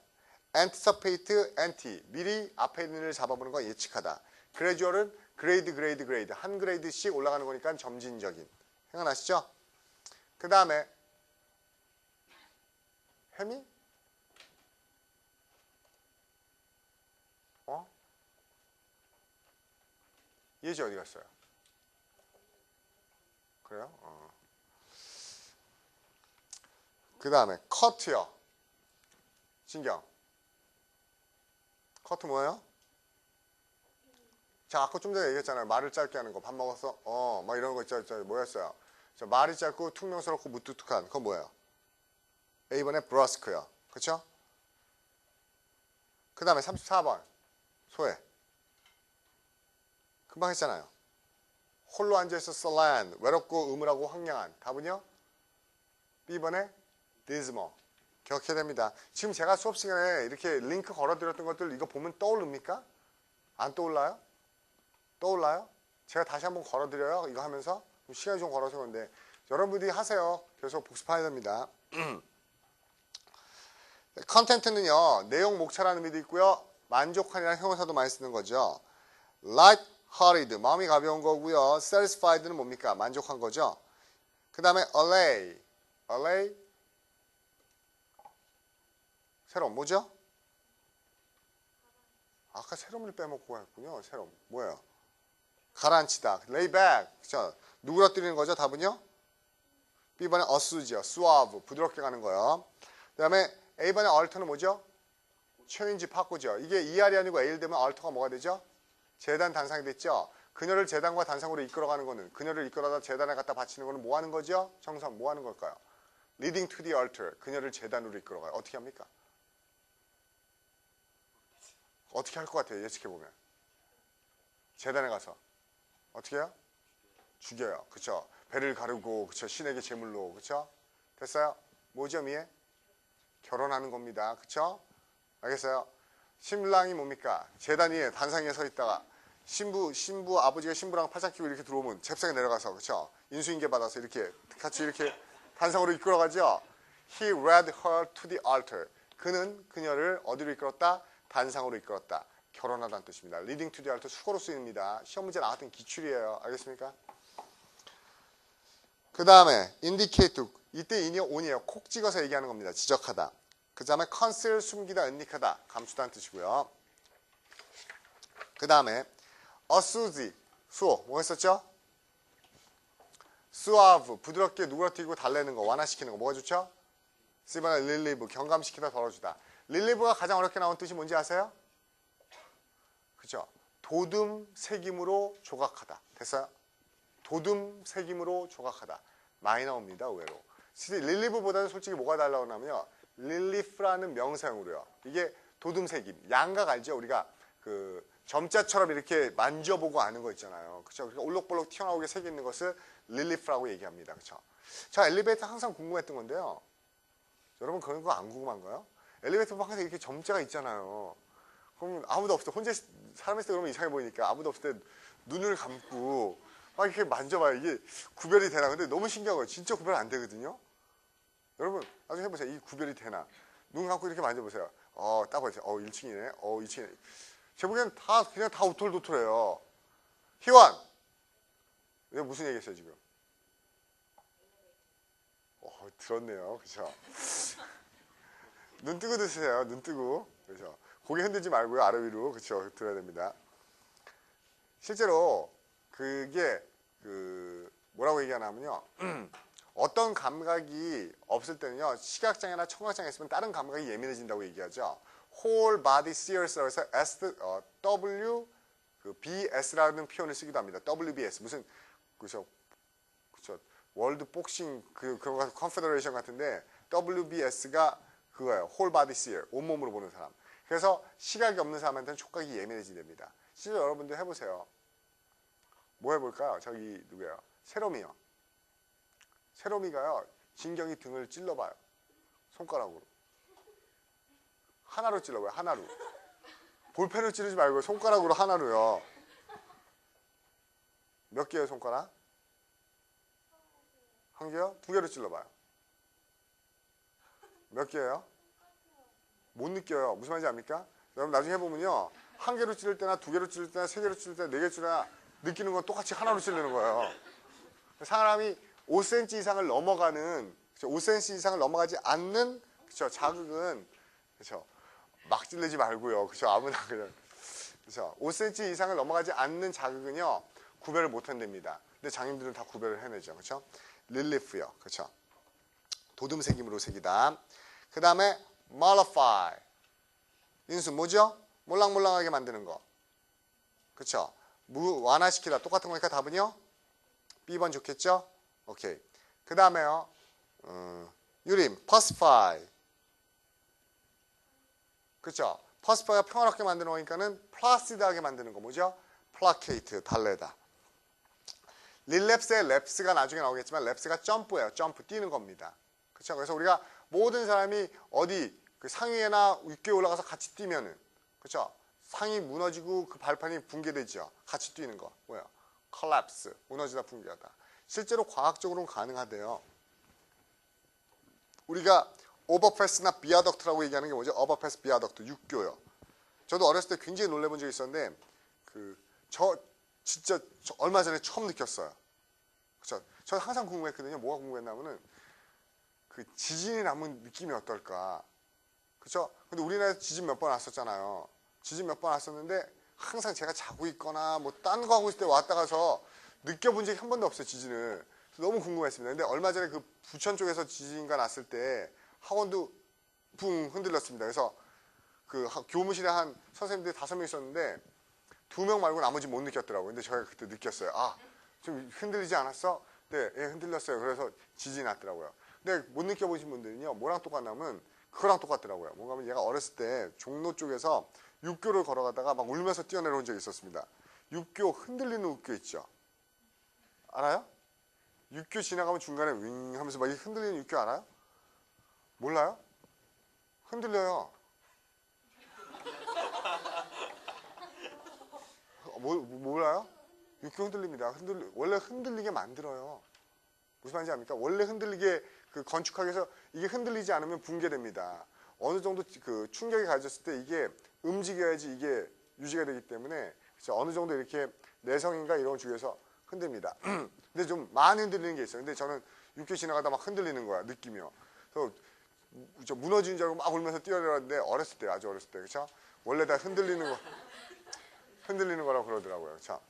anticipate, anti. 미리 앞에 있는 일을 잡아보는 건 예측하다. gradual은 grade. 한 그레이드씩 올라가는 거니까 점진적인. 생각나시죠? 그 다음에 해미? 예지 어디 갔어요? 그래요? 그 다음에 cut요. 진경. cut 뭐예요? 자, 아까 좀 전에 얘기했잖아요. 말을 짧게 하는 거. 밥 먹었어? 막 이런 거 있죠. 뭐였어요? 자, 말이 짧고 퉁명스럽고 무뚝뚝한. 그건 뭐예요? A번에 brusque요. 그쵸? 그 다음에 34번. 소외. 금방 했잖아요. 홀로 앉아있어 썰란. 외롭고 음울하고 황량한. 답은요? B번에 dismal. 기억해야 됩니다. 지금 제가 수업 시간에 이렇게 링크 걸어드렸던 것들 이거 보면 떠오릅니까? 안 떠올라요? 떠올라요? 제가 다시 한번 걸어드려요. 이거 하면서 시간이 좀 걸어서 그런데 여러분들이 하세요. 계속 복습해야 됩니다. 컨텐트는요. 내용 목차라는 의미도 있고요. 만족한이라는 형용사도 많이 쓰는 거죠. light-hearted, 마음이 가벼운 거고요. satisfied는 뭡니까? 만족한 거죠. 그 다음에 allay, 새롬 뭐죠? 아까 새롬을 빼먹고 했군요. 새롬 뭐예요? 가라앉히다. lay back. 그렇죠? 누그러뜨리는 거죠. 답은요? B번에 assuge죠. suave. 부드럽게 가는 거요. 그 다음에 A번에 alter는 뭐죠? change, 바꾸죠. 이게 ER이 아니고 A를 되면 alter가 뭐가 되죠? 재단, 단상이 됐죠? 그녀를 재단과 단상으로 이끌어가는 거는 그녀를 이끌어다 재단에 갖다 바치는 거는 뭐 하는 거죠? 정선 뭐 하는 걸까요? leading to the altar. 그녀를 재단으로 이끌어가요. 어떻게 합니까? 어떻게 할 것 같아요? 예측해보면. 재단에 가서. 어떻게 해요? 죽여요. 그쵸? 배를 가르고, 그쵸? 신에게 제물로. 그쵸? 됐어요? 뭐죠, 미에? 결혼하는 겁니다. 그쵸? 알겠어요? 신랑이 뭡니까? 재단 위에 단상 위에 서 있다가 신부 아버지가 신부랑 팔짱 끼고 이렇게 들어오면 잽싸게 내려가서 그쵸? 인수인계 받아서 이렇게 같이 이렇게 단상으로 이끌어가죠? He led her to the altar. 그는 그녀를 어디로 이끌었다? 단상으로 이끌었다. 결혼하다는 뜻입니다. leading to the altar 수거로 쓰입니다. 시험 문제 나왔던 기출이에요. 알겠습니까? 그 다음에 indicate. 이때 인이 on이에요. 콕 찍어서 얘기하는 겁니다. 지적하다. 그 다음에 conceal, 숨기다, 은닉하다. 감추다는 뜻이고요. 그 다음에 assuage, 수호. 뭐 했었죠? suave, 부드럽게 누그러뜨리고 달래는 거, 완화시키는 거. 뭐가 좋죠? C번에 relieve, 경감시키다, 덜어주다. relieve가 가장 어렵게 나온 뜻이 뭔지 아세요? 그죠? 도둠 새김으로 조각하다. 됐어요? 도둠 새김으로 조각하다. 많이 나옵니다. 의외로. 릴리브보다는 솔직히 뭐가 달라고 하냐면요. 릴리프라는 명사형으로요. 이게 도둠 새김. 양각 알죠? 우리가 그 점자처럼 이렇게 만져보고 아는 거 있잖아요. 그렇죠? 그러니까 올록볼록 튀어나오게 색이 있는 것을 릴리프라고 얘기합니다. 그렇죠? 저 엘리베이터 항상 궁금했던 건데요. 여러분 그런 거 안 궁금한가요? 엘리베이터 보면 항상 이렇게 점자가 있잖아요. 그럼 아무도 없을 때 혼자 사람 있을 때 그러면 이상해 보이니까 아무도 없을 때 눈을 감고 막 이렇게 만져봐요. 이게 구별이 되나? 근데 너무 신기한 거예요. 진짜 구별 안 되거든요. 여러분 나중에 해보세요. 이 구별이 되나? 눈 감고 이렇게 만져보세요. 딱 보세요. 1층이네. 2층이네. 제 보기엔 그냥 다 우톨도톨해요. 희원! 내가 무슨 얘기 했어요, 지금? 들었네요. 그죠? 눈 뜨고 드세요. 눈 뜨고. 그죠? 고개 흔들지 말고요. 아래 위로. 그쵸? 들어야 됩니다. 실제로, 그게, 뭐라고 얘기하냐면요. 어떤 감각이 없을 때는요. 시각장애나 청각장애 있으면 다른 감각이 예민해진다고 얘기하죠. whole body sears라고 해서 BS라는 표현을 쓰기도 합니다. WBS. 무슨, 그죠? 월드 복싱 그런 거 컨페더레이션 같은데 WBS가 그거예요. whole body sear. 온몸으로 보는 사람. 그래서 시각이 없는 사람한테는 촉각이 예민해진답니다. 실제로 여러분들 해보세요. 뭐 해볼까요? 저기 누구예요? 세롬이요. 세롬이가요. 진경이 등을 찔러봐요. 손가락으로. 하나로 찔러봐요. 하나로. 볼펜으로 찌르지 말고 손가락으로 하나로요. 몇 개예요 손가락? 한 개요? 두 개로 찔러봐요. 몇 개예요? 못 느껴요. 무슨 말인지 압니까? 여러분 나중에 해보면요. 한 개로 찌를 때나 두 개로 찌를 때나 세 개로 찌를 때나 네 개로 찌를 때나 느끼는 건 똑같이 하나로 찌르는 거예요. 사람이 5cm 이상을 넘어가는 5cm 이상을 넘어가지 않는 그쵸, 자극은 그쵸, 막 찌르지 말고요. 그쵸, 아무나 그냥 그쵸, 5cm 이상을 넘어가지 않는 자극은요 구별을 못 한답니다. 근데 장님들은 다 구별을 해내죠. 그쵸? 릴리프요. 그쵸? 도둠새김으로 새기다. 그 다음에 mollify. 인수 뭐죠? 몰랑몰랑하게 만드는 거. 그쵸? 완화시키다. 똑같은 거니까 답은요? B번 좋겠죠? 오케이. 그 다음에요. 유림, pacify. 그쵸? pacify가 평화롭게 만드는 거니까는 placid하게 만드는 거 뭐죠? placate, 달래다. 릴랩스의 랩스가 나중에 나오겠지만 랩스가 점프예요. 점프, 뛰는 겁니다. 그렇죠? 그래서 우리가 모든 사람이 어디 그 상위에나 육교에 올라가서 같이 뛰면은 그렇죠? 상이 무너지고 그 발판이 붕괴되죠. 같이 뛰는 거. 뭐야? collapse, 무너지다 붕괴하다. 실제로 과학적으로는 가능하대요. 우리가 오버패스나 비아덕트라고 얘기하는 게 뭐죠? 오버패스, 비아덕트, 육교요. 저도 어렸을 때 굉장히 놀래본 적이 있었는데 진짜 얼마 전에 처음 느꼈어요. 그쵸? 저 항상 궁금했거든요. 뭐가 궁금했냐면은 그 지진이 나면 느낌이 어떨까? 그쵸? 근데 우리나라에서 지진 몇 번 왔었잖아요. 지진 몇 번 왔었는데 항상 제가 자고 있거나 뭐 딴 거 하고 있을 때 왔다 가서 느껴본 적이 한 번도 없어요. 지진을. 너무 궁금했습니다. 근데 얼마 전에 그 부천 쪽에서 지진가 났을 때 학원도 붕 흔들렸습니다. 그래서 그 교무실에 한 선생님들이 5명 있었는데 2명 말고 나머지 못 느꼈더라고요. 근데 제가 그때 느꼈어요. 좀 흔들리지 않았어? 네, 예, 흔들렸어요. 그래서 지진이 났더라고요. 근데 못 느껴보신 분들은요, 뭐랑 똑같냐면 그거랑 똑같더라고요. 뭔가 하면 얘가 어렸을 때 종로 쪽에서 육교를 걸어가다가 막 울면서 뛰어내려온 적이 있었습니다. 육교 흔들리는 육교 있죠? 알아요? 육교 지나가면 중간에 윙 하면서 막 흔들리는 육교 알아요? 몰라요? 흔들려요. 몰라요? 육교 흔들립니다. 원래 흔들리게 만들어요. 무슨 말인지 압니까? 원래 흔들리게 건축하기 위해서 이게 흔들리지 않으면 붕괴됩니다. 어느 정도 그 충격이 가해졌을 때 이게 움직여야지 이게 유지가 되기 때문에 그렇죠? 어느 정도 이렇게 내성인가 이런 쪽에서 흔듭니다. 근데 좀 많이 흔들리는 게 있어요. 근데 저는 육교 지나가다 막 흔들리는 거야, 느낌이요. 그래서 무너지는 줄 알고 막 울면서 뛰어내렸는데 어렸을 때, 아주 어렸을 때, 그렇죠? 원래 다 흔들리는 거라고 그러더라고요. 그렇죠?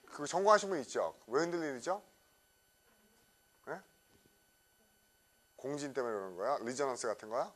그거 전공하신 분 있죠? 왜 흔들리죠? 네? 공진 때문에 그러는 거야? 리저넌스 같은 거야?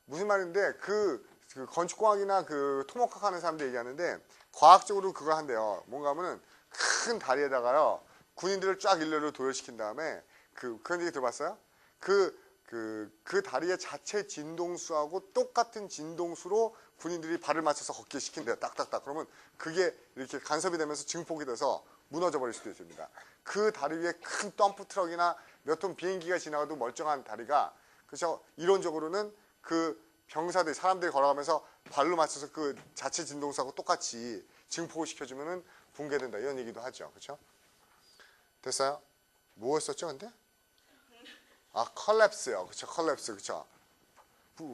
무슨 말인데 그 그 건축공학이나 그 토목학 하는 사람들 얘기하는데 과학적으로 그걸 한대요. 뭔가 하면은 큰 다리에다가요 군인들을 쫙 일렬로 도열시킨 다음에 그런 얘기 들어봤어요? 그 다리의 자체 진동수하고 똑같은 진동수로 군인들이 발을 맞춰서 걷게 시킨대요. 딱딱딱. 그러면 그게 이렇게 간섭이 되면서 증폭이 돼서 무너져 버릴 수도 있습니다. 그 다리 위에 큰 덤프 트럭이나 몇 톤 비행기가 지나가도 멀쩡한 다리가, 그래서 이론적으로는 그 병사들, 사람들이 걸어가면서 발로 맞춰서 그 자체 진동수하고 똑같이 증폭을 시켜주면은 붕괴된다. 이런 얘기도 하죠. 그렇죠? 됐어요? 뭐였었죠, 근데? 컬랩스요. 그렇죠. 컬랩스. 그렇죠.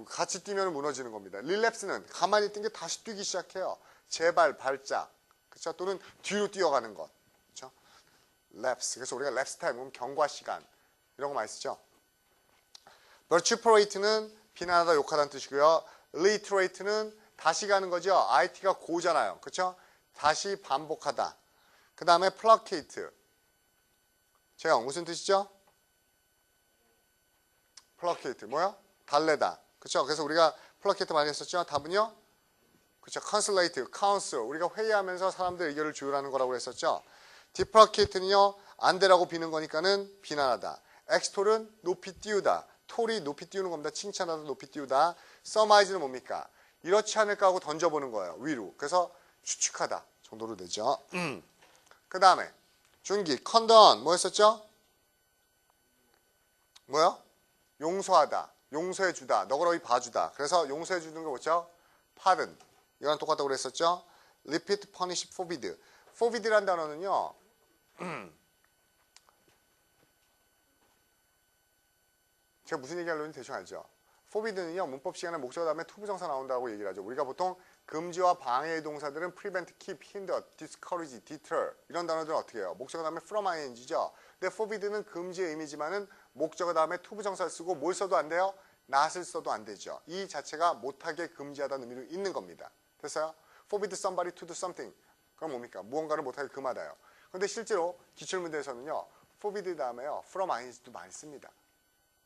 같이 뛰면 무너지는 겁니다. 릴랩스는 가만히 뛴 게 다시 뛰기 시작해요. 재발, 발작. 그렇죠? 또는 뒤로 뛰어가는 것. 그렇죠? 랩스. 그래서 우리가 랩스 타임 보면 경과 시간 이런 거 많이 쓰죠. vituperate 비난하다, 욕하다는 뜻이고요. reiterate는 다시 가는 거죠. IT가 고잖아요. 그렇죠? 다시 반복하다. 그 다음에 placate. 재영, 무슨 뜻이죠? placate. 뭐요? 달래다. 그렇죠? 그래서 우리가 placate 많이 했었죠. 답은요? 그렇죠. consolate, counsel. 우리가 회의하면서 사람들 의견을 조율하는 거라고 했었죠. deprecate는요. 안 되라고 비는 거니까는 비난하다. extol은 높이 띄우다. 톨이 높이 띄우는 겁니다. 칭찬하다, 높이 띄우다. surmise는 뭡니까? 이렇지 않을까 하고 던져보는 거예요. 위로. 그래서 추측하다 정도로 되죠. 그 다음에 준기, condone 뭐 했었죠? 뭐요? 용서하다, 용서해주다, 너그러이 봐주다. 그래서 용서해주는 거 뭐죠? pardon. 이거랑 똑같다고 그랬었죠? repeat, punish, forbid. forbid란 단어는요. 제가 무슨 얘기하려는지 대충 알죠? forbid는요. 문법 시간에 목적 다음에 투부정사 나온다고 얘기를 하죠. 우리가 보통 금지와 방해의 동사들은 prevent, keep, hinder, discourage, deter 이런 단어들은 어떻게 해요? 목적 다음에 from ing죠. 근데 forbid는 금지의 의미지만은 목적 다음에 투부정사를 쓰고 뭘 써도 안 돼요? not을 써도 안 되죠. 이 자체가 못하게 금지하다는 의미로 있는 겁니다. 됐어요? forbid somebody to do something. 그럼 뭡니까? 무언가를 못하게 금하다요. 그런데 실제로 기출문제에서는요. forbid 다음에요. from ing도 많이 씁니다.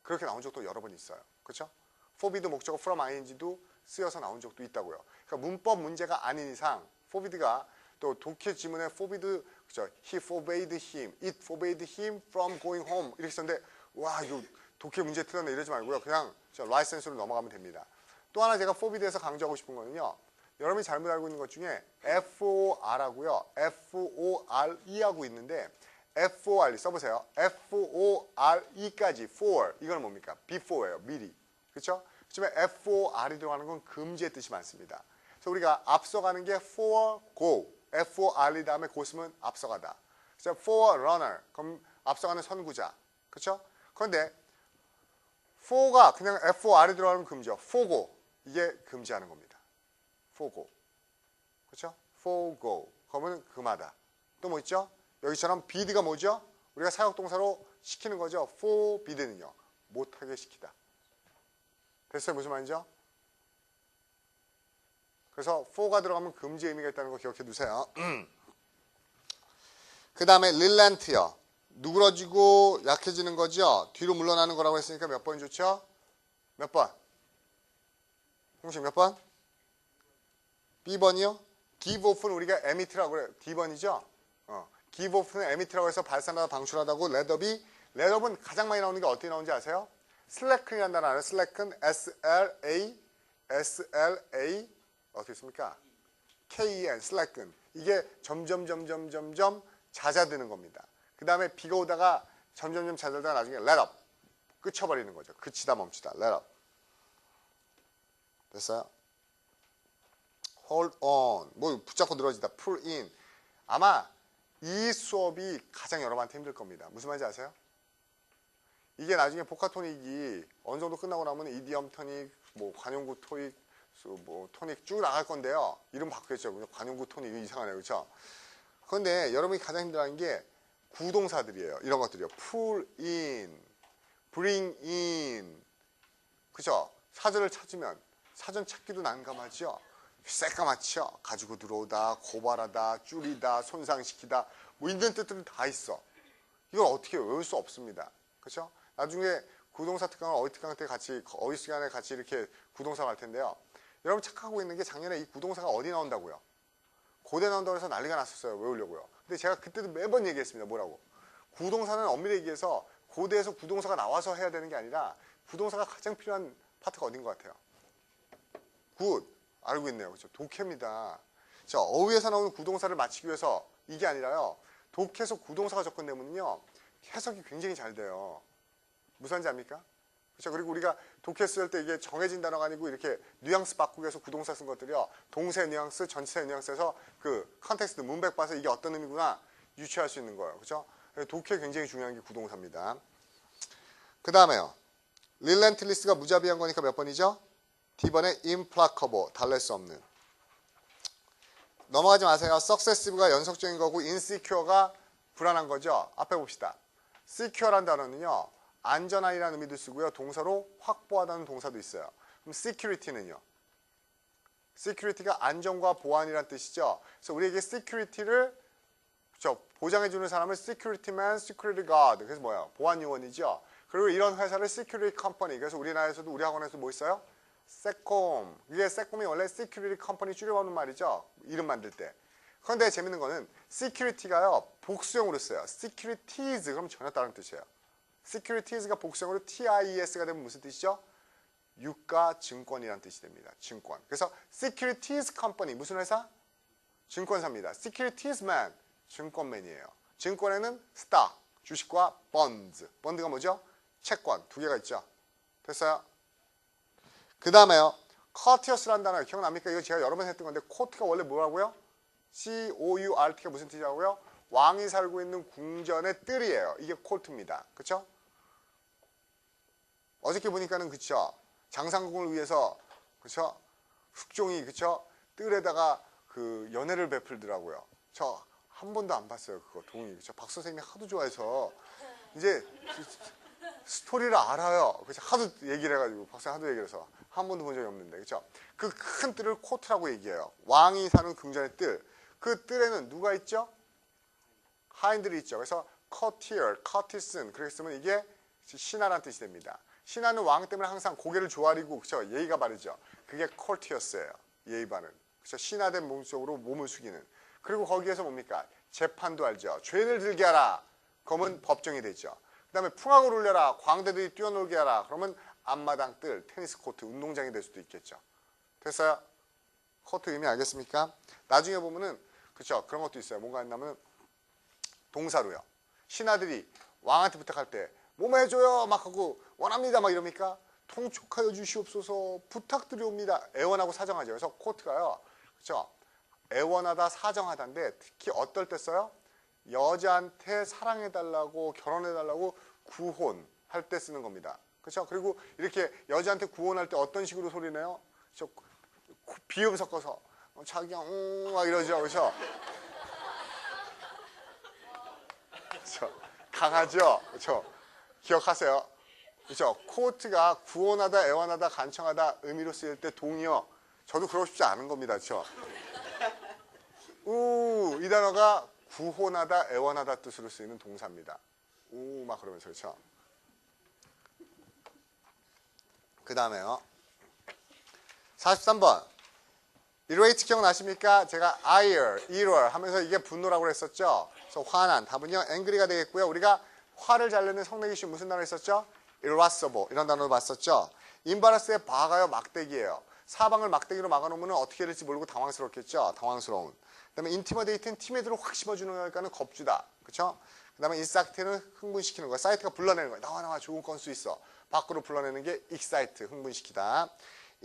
그렇게 나온 적도 여러 번 있어요. 그렇죠? forbid 목적어 from ing도 쓰여서 나온 적도 있다고요. 그러니까 문법 문제가 아닌 이상 forbid가 또 독해 지문에 forbid, 그렇죠? He forbade him, it forbade him from going home 이렇게 썼는데 와 이거 독해 문제 틀렸네 이러지 말고요. 그냥 라이센스로 넘어가면 됩니다. 또 하나 제가 forbid에서 강조하고 싶은 거는요. 여러분이 잘못 알고 있는 것 중에 FOR하고요. FORE하고 있는데 FORE 써보세요. FORE까지 for 이건 뭡니까? before예요. 미리. 그렇죠? 그렇지만 FOR이 들어가는 건 금지의 뜻이 많습니다. 그래서 우리가 앞서가는 게 forego. FORE 다음에 go 쓰면 앞서가다. 그래서 forerunner. 그럼 앞서가는 선구자. 그렇죠? 그런데 for가 그냥 FOR이 들어가는 금지요. forego. 이게 금지하는 겁니다. forego. 그렇죠? forego. 그러면 금하다. 또 뭐 있죠? 여기처럼 bid가 뭐죠? 우리가 사역동사로 시키는 거죠. forbid는요. 못하게 시키다. 됐어요? 무슨 말인지요? 그래서 for가 들어가면 금지의 의미가 있다는 거 기억해 두세요. 그 다음에 relent요. 누그러지고 약해지는 거죠. 뒤로 물러나는 거라고 했으니까 몇 번 좋죠? 몇 번? 공식 몇 번? B번이요? give off는 우리가 emit라고 그래요. D번이죠? give off는 emit라고 해서 발산하다, 방출하다고 let up이, let up은 가장 많이 나오는 게 어떻게 나오는지 아세요? slack이라는 단어 알아요? slack은 S-L-A 어떻게 씁니까? K-E-N, slack은. 이게 점점 잦아드는 겁니다. 그 다음에 비가 오다가 점점 잦아들다가 나중에 let up. 그쳐버리는 거죠. 그치다 멈추다. let up. 됐어요? hold on. 뭐 붙잡고 늘어지다. pull in. 아마 이 수업이 가장 여러분한테 힘들 겁니다. 무슨 말인지 아세요? 이게 나중에 복합토닉이 어느 정도 끝나고 나면 이디엄 토닉, 뭐 관용구 토닉, 뭐 토닉 쭉 나갈 건데요. 이름 바꾸겠죠. 관용구 토닉 이상하네요. 그렇죠? 그런데 여러분이 가장 힘들어하는 게 구동사들이에요. 이런 것들이요. pull in, bring in. 그죠? 사전을 찾으면 사전 찾기도 난감하죠. 새까맣죠. 가지고 들어오다, 고발하다, 줄이다, 손상시키다. 뭐 있는 뜻들은 다 있어. 이걸 어떻게 외울 수 없습니다. 그렇죠? 나중에 구동사 특강을 어휘 특강 때 같이 어휘 시간에 같이 이렇게 구동사 갈 텐데요. 여러분 착각하고 있는 게 작년에 이 구동사가 어디 나온다고요? 고대 나온다고 해서 난리가 났었어요. 외우려고요. 근데 제가 그때도 매번 얘기했습니다. 뭐라고? 구동사는 엄밀히 얘기해서 고대에서 구동사가 나와서 해야 되는 게 아니라 구동사가 가장 필요한 파트가 어딘 것 같아요? 굿. 알고 있네요. 그렇죠? 독해입니다. 자, 어휘에서 나오는 구동사를 맞추기 위해서 이게 아니라요. 독해에서 구동사가 접근되면요. 해석이 굉장히 잘 돼요. 무슨 말인지 압니까? 그렇죠? 그리고 우리가 독해 쓸 때 이게 정해진 단어가 아니고 이렇게 뉘앙스 바꾸기 위해서 구동사 쓴 것들이요. 동사 뉘앙스, 전치사 뉘앙스에서 그 컨텍스트, 문맥 봐서 이게 어떤 의미구나 유추할 수 있는 거예요. 그렇죠? 독해 굉장히 중요한 게 구동사입니다. 그 다음에요. relentless가 무자비한 거니까 몇 번이죠? D번에 implacable, 달랠 수 없는. 넘어가지 마세요. successive가 연속적인 거고 insecure가 불안한 거죠. 앞에 봅시다. secure란 단어는요. 안전한이라는 의미도 쓰고요. 동사로 확보하다는 동사도 있어요. 그럼 security는요. security가 안전과 보안이라는 뜻이죠. 그래서 우리에게 security를 보장해주는 사람을 securityman, security guard. 그래서 뭐예요? 보안 요원이죠. 그리고 이런 회사를 security company. 그래서 우리나라에서도 우리 학원에서 뭐 있어요? 세콤. 이게 세콤이 원래 security company 줄여보는 말이죠. 이름 만들 때. 그런데 재밌는 거는 security가요. 복수형으로 써요. securities. 그럼 전혀 다른 뜻이에요. securities가 복수형으로 TIES가 되면 무슨 뜻이죠? 유가 증권이라는 뜻이 됩니다. 증권. 그래서 securities company 무슨 회사? 증권사입니다. securitiesman 증권맨이에요. 증권에는 stock 주식과 bonds. bond가 뭐죠? 채권 두 개가 있죠. 됐어요? 그 다음에요. courteous라는 단어 기억납니까? 이거 제가 여러 번 했던 건데 court가 원래 뭐라고요? C-O-U-R-T가 무슨 뜻이라고요? 왕이 살고 있는 궁전의 뜰이에요. 이게 court입니다. 그렇죠? 어저께 보니까는 그쵸? 장상궁을 위해서 그쵸? 흑종이 그쵸? 뜰에다가 그 연애를 베풀더라고요. 저 한 번도 안 봤어요. 그거 동의. 그쵸? 박 선생님이 하도 좋아해서 이제 스토리를 알아요. 그쵸? 하도 얘기를 해가지고 박 선생님 하도 얘기를 해서 한 번도 본 적이 없는데 그쵸? 그 큰 뜰을 코트라고 얘기해요. 왕이 사는 궁전의 뜰. 그 뜰에는 누가 있죠? 하인들이 있죠. 그래서 courtier, courtesan 그렇게 쓰면 이게 신하라는 뜻이 됩니다. 신하는 왕 때문에 항상 고개를 조아리고 그쵸? 예의가 바르죠. 그게 courteous예요. 예의 바른. 그쵸? 신하된 몸속으로 몸을 숙이는. 그리고 거기에서 뭡니까? 재판도 알죠. 죄를 들게 하라. 그러면 법정이 되죠. 그 다음에 풍악을 울려라. 광대들이 뛰어놀게 하라. 그러면 앞마당 뜰, 테니스 코트, 운동장이 될 수도 있겠죠. 됐어요? 코트 의미 알겠습니까? 나중에 보면은 그쵸? 그런 것도 있어요. 뭔가 했냐면 동사로요. 신하들이 왕한테 부탁할 때 뭐뭐 해줘요 막 하고 원합니다 막 이럽니까? 통촉하여 주시옵소서 부탁드리옵니다. 애원하고 사정하죠. 그래서 코트가요. 그쵸? 애원하다 사정하다인데 특히 어떨 때 써요? 여자한테 사랑해달라고 결혼해달라고 구혼할 때 쓰는 겁니다. 그렇죠? 그리고 이렇게 여자한테 구혼할 때 어떤 식으로 소리내요? 비음 섞어서 자기야 막 이러죠. 그렇죠? 그렇죠? 강하죠? 그렇죠? 기억하세요? 그렇죠? 코트가 구혼하다, 애원하다, 간청하다 의미로 쓰일 때 동의어. 저도 그러고 싶지 않은 겁니다. 그렇죠? 이 단어가 구혼하다, 애원하다 뜻으로 쓰이는 동사입니다. 막 그러면서 그렇죠? 그 다음에요. 43번. irate 기억나십니까? 제가 ire, ire 하면서 이게 분노라고 그랬었죠? 그래서 화난. 답은요. angry가 되겠고요. 우리가 화를 잘 내는 성내기 쉬운 무슨 단어 있었죠? irascible 이런 단어를 봤었죠? embarrass의 바가요. 막대기예요. 사방을 막대기로 막아놓으면 어떻게 해야 될지 모르고 당황스럽겠죠? 당황스러운. 그 다음에 intimidate는 티메드로 확 심어주는 거니까는 겁주다. 그쵸? 그 다음에 insight는 흥분시키는 거야. 사이트가 불러내는 거야. 나와 좋은 건수 있어. 밖으로 불러내는 게 excite, 흥분시키다.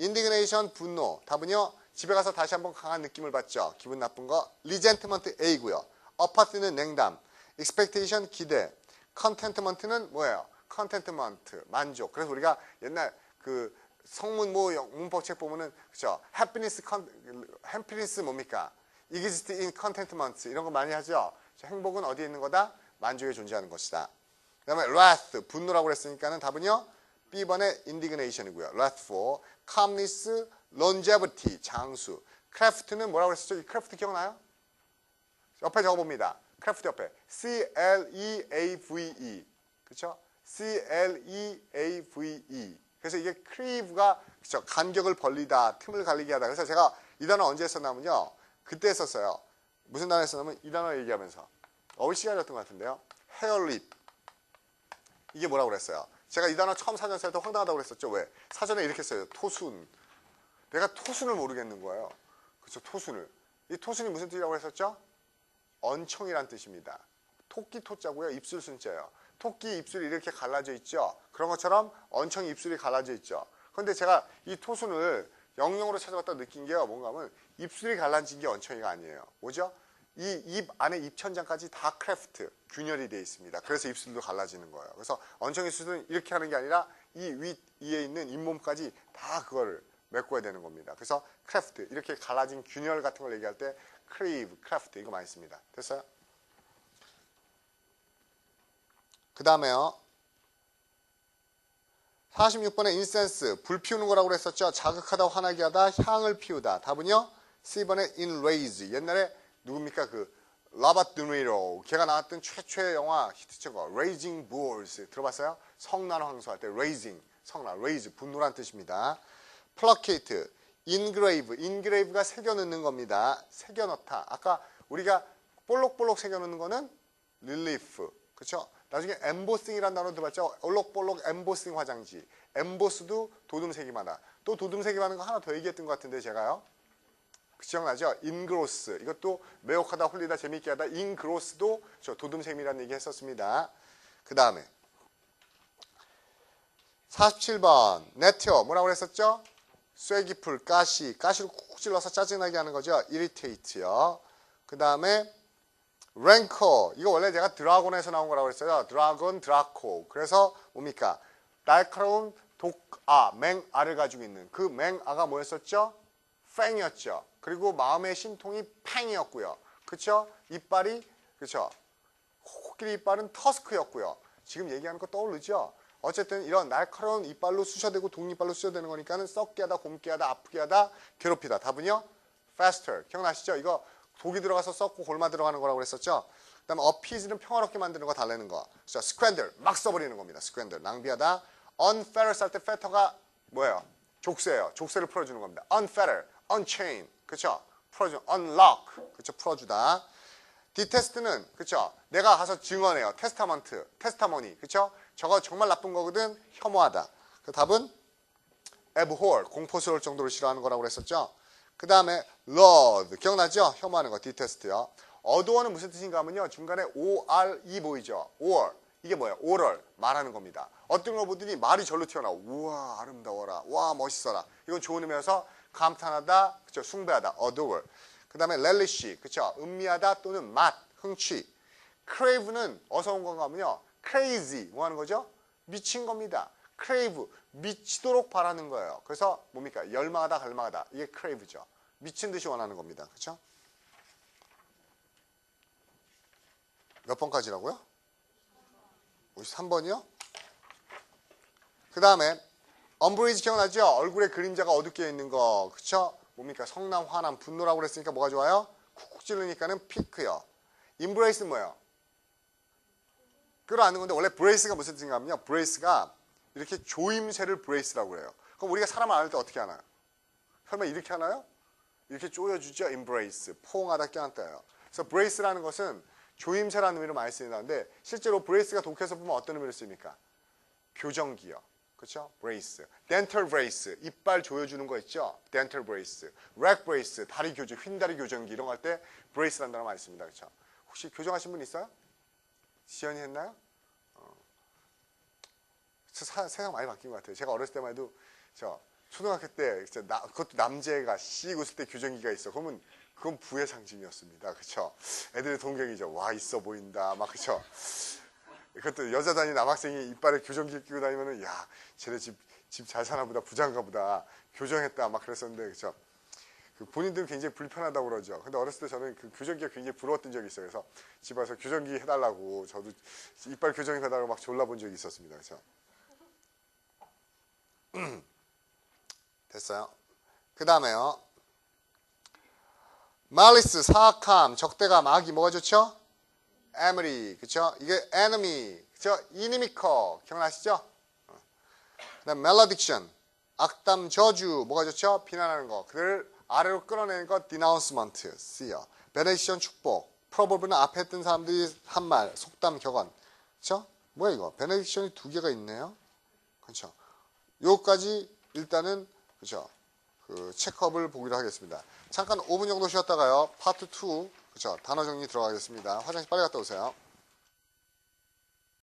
indignation, 분노. 답은요. 집에 가서 다시 한번 강한 느낌을 받죠. 기분 나쁜 거. resentment, A고요. apathy는 냉담. expectation, 기대. contentment는 뭐예요? contentment, 만족. 그래서 우리가 옛날 그 성문 문법책 보면은 그죠? happiness 뭡니까? exist in contentment 이런 거 많이 하죠. 행복은 어디에 있는 거다? 만족에 존재하는 것이다. 그 다음에 wrath, 분노라고 그랬으니까는 답은요. B번의 indignation이고요. wrathful, calmness, longevity, 장수. craft는 뭐라고 그랬었죠? 이 craft 기억나요? 옆에 적어봅니다. craft 옆에 C-L-E-A-V-E 그렇죠? C-L-E-A-V-E 그래서 이게 creeve가 그쵸, 간격을 벌리다, 틈을 갈리게 하다. 그래서 제가 이 단어 언제 썼냐면요. 그때 했었어요. 무슨 단어 했었냐면 이 단어 얘기하면서 시간이었던 것 같은데요. 헤어립. 이게 뭐라고 그랬어요? 제가 이 단어 처음 사전 쓸 때 황당하다고 그랬었죠. 왜? 사전에 이렇게 써요. 토순. 내가 토순을 모르겠는 거예요. 그렇죠. 토순을. 이 토순이 무슨 뜻이라고 했었죠? 언청이란 뜻입니다. 토끼 토자고요. 입술 순자예요. 토끼 입술이 이렇게 갈라져 있죠. 그런 것처럼 언청이 입술이 갈라져 있죠. 그런데 제가 이 토순을 영영으로 찾아봤다 느낀 게요. 뭔가 하면 입술이 갈라진 게 언청이가 아니에요. 뭐죠? 이 입 안에 입천장까지 다 크래프트, 균열이 되어 있습니다. 그래서 입술도 갈라지는 거예요. 그래서 언청의 수술은 이렇게 하는 게 아니라 이 위에 있는 잇몸까지 다 그거를 메꿔야 되는 겁니다. 그래서 크래프트, 이렇게 갈라진 균열 같은 걸 얘기할 때 크레이브, 크래프트 이거 많이 씁니다. 됐어요? 그 다음에요. 46번에 인센스, 불 피우는 거라고 그랬었죠. 자극하다, 화나게 하다, 향을 피우다. 답은요. C번에 in raise. 옛날에 누굽니까? 그 라바트 드니로 걔가 나왔던 최초의 영화 히트처가 Raising Bulls 들어봤어요? 성난 황소할 때 Raising, 성난, Raise, 분노란 뜻입니다. Placate, Engrave가 새겨넣는 겁니다. 새겨넣다. 아까 우리가 볼록볼록 새겨넣는 거는 Relief, 그렇죠? 나중에 Embossing이라는 단어 들어봤죠? 올록볼록 Embossing 화장지. Emboss도 도둠새김하다. 또 도둠새김하는 거 하나 더 얘기했던 것 같은데 제가요. 기억나죠? 인그로스. 이것도 매혹하다, 홀리다, 재미있게 하다. 인그로스도 도둠샘이라는 얘기 했었습니다. 그 다음에 47번 네티어 뭐라고 그랬었죠? 쐐기풀, 가시로 쿡쿡 찔러서 짜증나게 하는 거죠. irritate요. 그 다음에 rancor. 이거 원래 제가 드라곤에서 나온 거라고 그랬어요. 드라곤, 드라코. 그래서 뭡니까? 날카로운 독아, 맹아를 가지고 있는 그 맹아가 뭐였었죠? 팽이었죠. 그리고 마음의 신통이 팽이었고요. 그쵸? 이빨이, 그쵸? 코끼리 이빨은 터스크였고요. 지금 얘기하는 거 떠오르죠? 어쨌든 이런 날카로운 이빨로 쑤셔대고 독이빨로 쑤셔대는 거니까는 썩게 하다, 곪게 하다, 아프게 하다, 괴롭히다. 답은요? faster. 기억나시죠? 이거 독이 들어가서 썩고 골마 들어가는 거라고 그랬었죠? 그 다음에 appease는 평화롭게 만드는 거 달래는 거. 그쵸? squander. 막 써버리는 겁니다. squander. 낭비하다. unfair 할 때 fetter가 뭐예요? 족쇄예요. 족쇄를 풀어주는 겁니다. unfetter. unchain, 그쵸? 풀어주, unlock, 그쵸? 풀어주다. detest는, 그쵸? 내가 가서 증언해요. 테스타머니, 그쵸? 저거 정말 나쁜 거거든. 혐오하다. 그 답은 abhor, 공포스러울 정도로 싫어하는 거라고 그랬었죠. 그 다음에 loathe, 기억나죠? 혐오하는 거, detest요. 어두워는 무슨 뜻인가 하면요. 중간에 ORE 보이죠? or, 이게 뭐예요? oral, 말하는 겁니다. 어떤 걸 보더니 말이 절로 튀어나와. 우와, 아름다워라. 와, 멋있어라. 이건 좋은 의미여서 감탄하다, 그쵸? 숭배하다, adore. 그 다음에 relish, 그쵸? 음미하다 또는 맛, 흥취. crave는 어디서 온 건가 하면요. crazy, 뭐 하는 거죠? 미친 겁니다. crave, 미치도록 바라는 거예요. 그래서 뭡니까? 열망하다, 갈망하다. 이게 crave죠. 미친 듯이 원하는 겁니다. 그쵸? 몇 번까지라고요? 53번이요? 그 다음에 언브레이즈 기억나죠? 얼굴에 그림자가 어둡게 있는 거. 그쵸? 뭡니까? 성남, 화남, 분노라고 그랬으니까 뭐가 좋아요? 쿡쿡 찌르니까는 피크요. 인브레이스는 뭐예요? 끌어안는 건데 원래 브레이스가 무슨 뜻인가 하면요. 브레이스가 이렇게 조임새를 브레이스라고 그래요. 그럼 우리가 사람을 안을 때 어떻게 하나요? 설마 이렇게 하나요? 이렇게 조여주죠? 인브레이스. 포옹하다, 껴안다예요. 그래서 브레이스라는 것은 조임새라는 의미로 많이 쓰이는데 실제로 브레이스가 독해서 보면 어떤 의미로 쓰입니까? 교정기요. 그렇죠? 브레이스, 덴털 브레이스, 이빨 조여주는 거 있죠? 덴털 브레이스, 렉 브레이스, 다리 교정, 휜다리 교정기 이런 거 할 때 브레이스라는 단어 많이 씁니다. 그렇죠? 혹시 교정하신 분 있어요? 지연이 했나요? 세상 많이 바뀐 것 같아요. 제가 어렸을 때만 해도 초등학교 때 그것도 남자애가 씩 웃을 때 교정기가 있어. 그러면 그건 부의 상징이었습니다. 그렇죠? 애들의 동경이죠. 와, 있어 보인다. 막 그렇죠? 그것도 여자 다니는 남학생이 이빨에 교정기 끼고 다니면은 야, 쟤네 집 잘 사나 보다, 부자인가 보다, 교정했다 막 그랬었는데, 그쵸? 그 본인들은 굉장히 불편하다고 그러죠. 근데 어렸을 때 저는 그 교정기가 굉장히 부러웠던 적이 있어요. 그래서 집에 와서 교정기 해달라고, 저도 이빨 교정기 해달라고 막 졸라본 적이 있었습니다. 그쵸? 됐어요. 그 다음에요. malice, 사악함, 적대감, 악이 뭐가 좋죠? enmity, 그쵸? 이게 enemy, 그쵸? inimical, 기억나시죠? 그다음 malediction, 악담, 저주, 뭐가 좋죠? 비난하는 거. 그를 아래로 끌어내는 것, denouncement, C요. benediction, 축복. proverb는 앞에 했던 사람들이 한 말, 속담, 격언. 그렇죠? 뭐야 이거? benediction이 두 개가 있네요. 그렇죠? 요까지 일단은 그렇죠? 그 체크업을 보기로 하겠습니다. 잠깐 5분 정도 쉬었다가요. 파트 2, 그렇죠? 단어 정리 들어가겠습니다. 화장실 빨리 갔다 오세요.